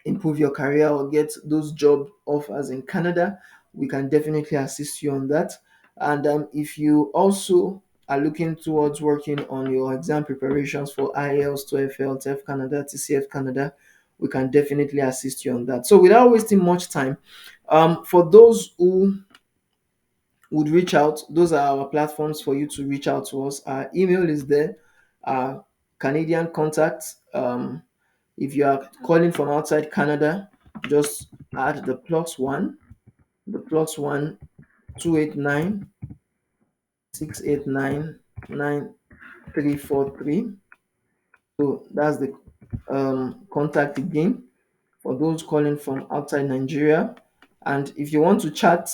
A: improve your career or get those job offers in Canada, we can definitely assist you on that. And if you also are looking towards working on your exam preparations for IELTS, TOEFL, TEF Canada, TCF Canada, we can definitely assist you on that. So without wasting much time, for those who would reach out, those are our platforms for you to reach out to us. Our email is there, our Canadian contact. If you are calling from outside Canada, just add the plus one 289 689 9343. So that's the contact again for those calling from outside Nigeria. And if you want to chat,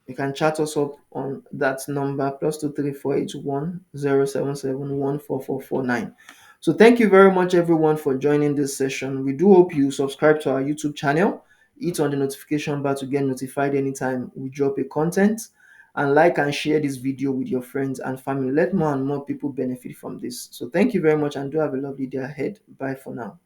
A: you can chat us up on that number +2348107714449. So thank you very much everyone for joining this session. We do hope you subscribe to our YouTube channel, hit on the notification bar to get notified anytime we drop a content, and like and share this video with your friends and family. Let more and more people benefit from this. So thank you very much and do have a lovely day ahead. Bye for now.